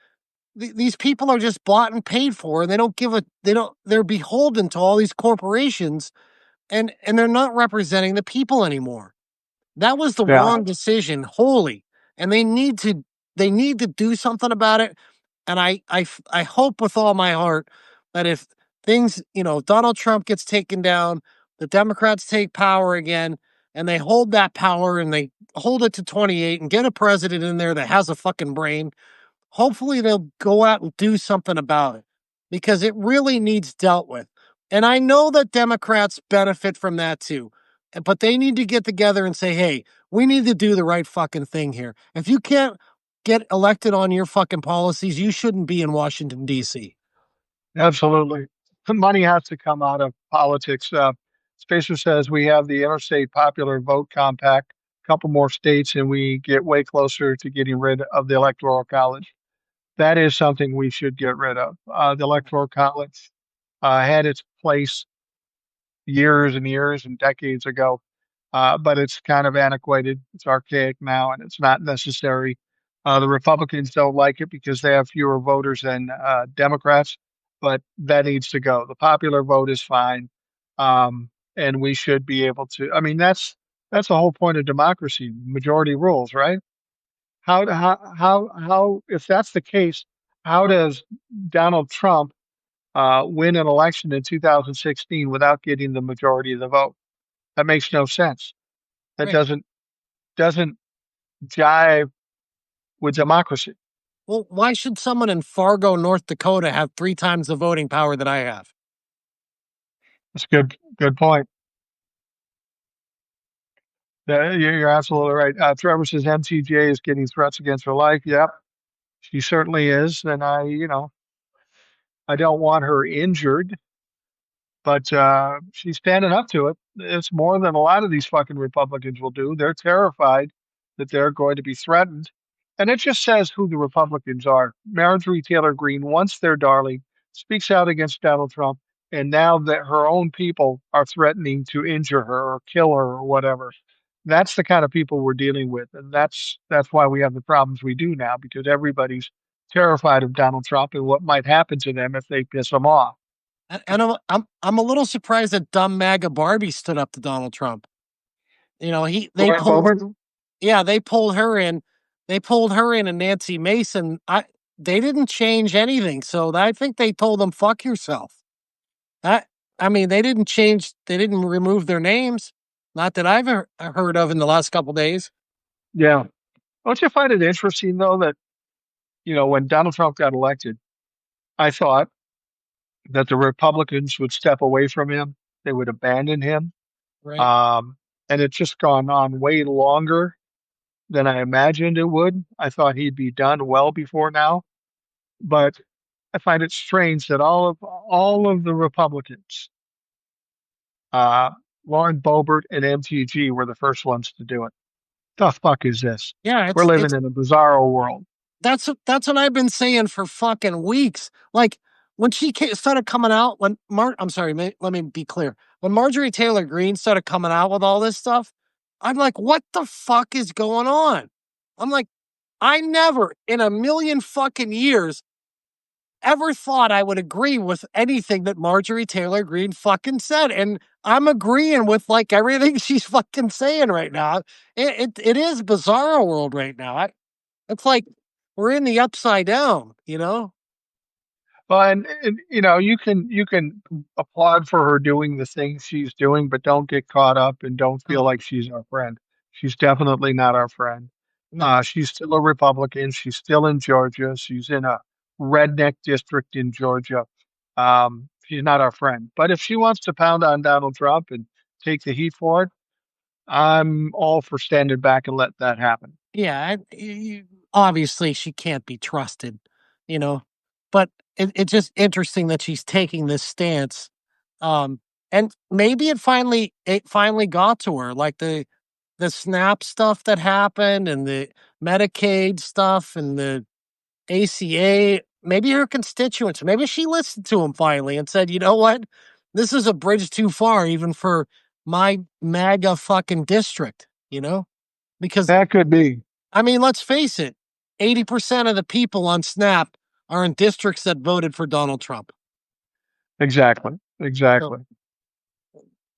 these people are just bought and paid for, and they're beholden to all these corporations, and they're not representing the people anymore. That was the yeah. wrong decision wholly, and they need to do something about it. And I hope with all my heart that if things, Donald Trump gets taken down, the Democrats take power again, and they hold that power and they hold it to 28 and get a president in there that has a fucking brain. Hopefully they'll go out and do something about it because it really needs dealt with. And I know that Democrats benefit from that too. But they need to get together and say, hey, we need to do the right fucking thing here. If you can't get elected on your fucking policies, you shouldn't be in Washington, D.C. Absolutely. The money has to come out of politics. Spacer says we have the Interstate Popular Vote Compact, a couple more states, and we get way closer to getting rid of the Electoral College. That is something we should get rid of. The Electoral College had its place years and years and decades ago, but it's kind of antiquated. It's archaic now, and it's not necessary. The Republicans don't like it because they have fewer voters than Democrats, but that needs to go. The popular vote is fine, and we should be able to. I mean, that's the whole point of democracy. Majority rules, right? If that's the case, how does Donald Trump win an election in 2016 without getting the majority of the vote? That makes no sense. That Right. doesn't jive with democracy. Well, why should someone in Fargo, North Dakota have 3 times the voting power that I have? That's a good point. Yeah, you're absolutely right. Trevor says MTJ is getting threats against her life. Yep, she certainly is, and I don't want her injured, but she's standing up to it. It's more than a lot of these fucking Republicans will do. They're terrified that they're going to be threatened. And it just says who the Republicans are. Marjorie Taylor Greene, once their darling, speaks out against Donald Trump. And now that her own people are threatening to injure her or kill her or whatever. That's the kind of people we're dealing with. And that's why we have the problems we do now, because everybody's terrified of Donald Trump and what might happen to them if they piss him off. And I'm a little surprised that dumb MAGA Barbie stood up to Donald Trump. You know, he they Lauren pulled Boebert? Yeah, they pulled her in. They pulled her in and Nancy Mason. They didn't change anything. So I think they told them fuck yourself. That I mean, they didn't remove their names. Not that I've heard of in the last couple days. Yeah. Don't you find it interesting though that, when Donald Trump got elected, I thought that the Republicans would step away from him. They would abandon him. Right. Um, and it's just gone on way longer than I imagined it would. I thought he'd be done well before now, but I find it strange that all of the Republicans, uh, Lauren Boebert and MTG were the first ones to do it. The fuck is this? Yeah, We're living it's in a bizarro world. that's what I've been saying for fucking weeks. Like when started coming out, I'm sorry, let me be clear. When Marjorie Taylor Greene started coming out with all this stuff, I'm like, what the fuck is going on? I'm like, I never in a million fucking years ever thought I would agree with anything that Marjorie Taylor Greene fucking said. And I'm agreeing with like everything she's fucking saying right now. It is bizarro world right now. It's like we're in the upside down, you know? Well, and you can applaud for her doing the things she's doing, but don't get caught up and don't feel Oh, like she's our friend. She's definitely not our friend. no. She's still a Republican. She's still in Georgia. She's in a redneck district in Georgia. She's not our friend. But if she wants to pound on Donald Trump and take the heat for it, I'm all for standing back and let that happen. Yeah, obviously she can't be trusted, you know? But it's just interesting that she's taking this stance. Um, and maybe it finally got to her, like the SNAP stuff that happened and the Medicaid stuff and the ACA, maybe her constituents, maybe she listened to him finally and said, "You know what? This is a bridge too far even for my MAGA fucking district," you know? Because That could be. I mean, let's face it, 80% of the people on SNAP are in districts that voted for Donald Trump. Exactly. So, Exactly.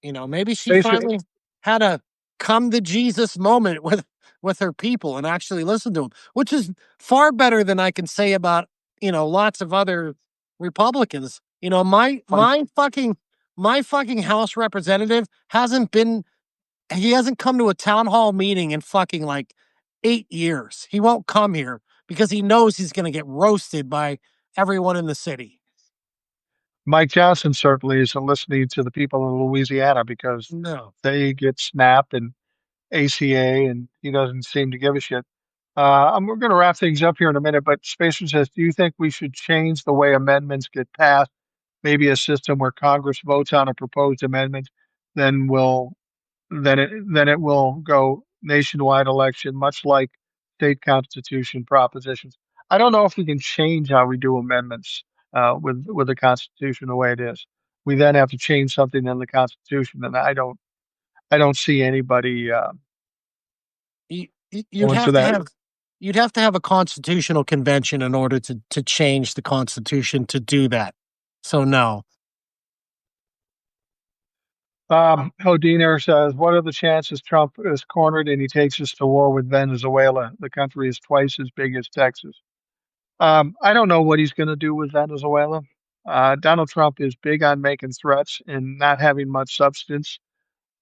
maybe she Basic, finally had a come to Jesus moment with her people and actually listen to him, which is far better than I can say about, lots of other Republicans. My fucking House representative hasn't come to a town hall meeting in fucking like 8 years. He won't come here because he knows he's gonna get roasted by everyone in the city. Mike Johnson certainly isn't listening to the people in Louisiana because No. they get SNAP and ACA, and he doesn't seem to give a shit. We're going to wrap things up here in a minute, but Spacer says, do you think we should change the way amendments get passed? Maybe a system where Congress votes on a proposed amendment, then will then it will go nationwide election, much like state constitution propositions. I don't know if we can change how we do amendments with the Constitution the way it is. We then have to change something in the Constitution, and I don't see anybody You'd going for have to that. have a constitutional convention in order to change the Constitution to do that. So, no. Hodiner says, "What are the chances Trump is cornered and he takes us to war with Venezuela? The country is twice as big as Texas." I don't know what he's going to do with Venezuela. Donald Trump is big on making threats and not having much substance.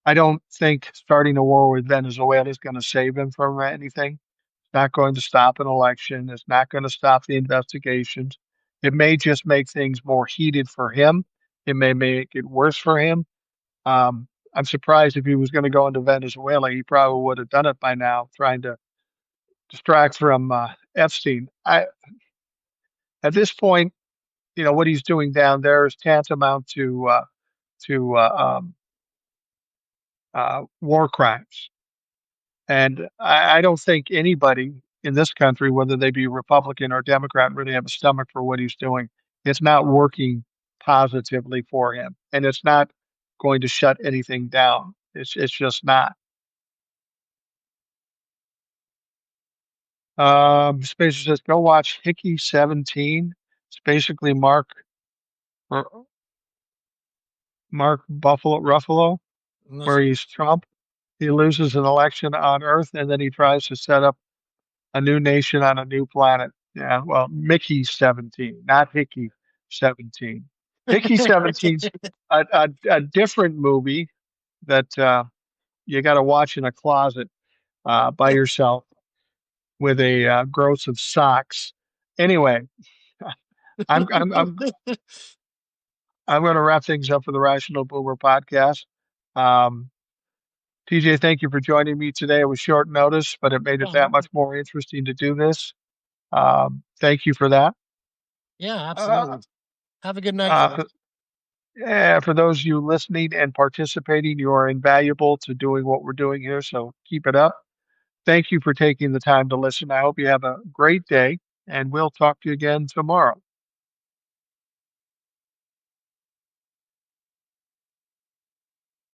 I don't think starting a war with Venezuela is going to save him from anything. It's not going to stop an election. It's not going to stop the investigations. It may just make things more heated for him. It may make it worse for him. I'm surprised if he was going to go into Venezuela, he probably would have done it by now, trying to distract from Epstein. At this point, what he's doing down there is tantamount to war crimes. And I don't think anybody in this country, whether they be Republican or Democrat, really have a stomach for what he's doing. It's not working positively for him, and it's not going to shut anything down. It's just not. Spacer says, go watch Hickey 17. It's basically Ru- Mark Buffalo Ruffalo, where he's Trump. He loses an election on Earth, and then he tries to set up a new nation on a new planet. Yeah, well, Mickey 17, not Hickey 17. Hickey 17's a different movie that you got to watch in a closet. by yourself with a gross of socks. Anyway, I'm I'm I'm I'm going to wrap things up for the Rational Boomer podcast. Um, TJ, thank you for joining me today. It was short notice, but it made it that Uh-huh. much more interesting to do this. Thank you for that. Yeah, Uh, absolutely. Have a good night, uh, folks. yeah, for those of you listening and participating, you are invaluable to doing what we're doing here. So keep it up. Thank you for taking the time to listen. I hope you have a great day, and we'll talk to you again tomorrow.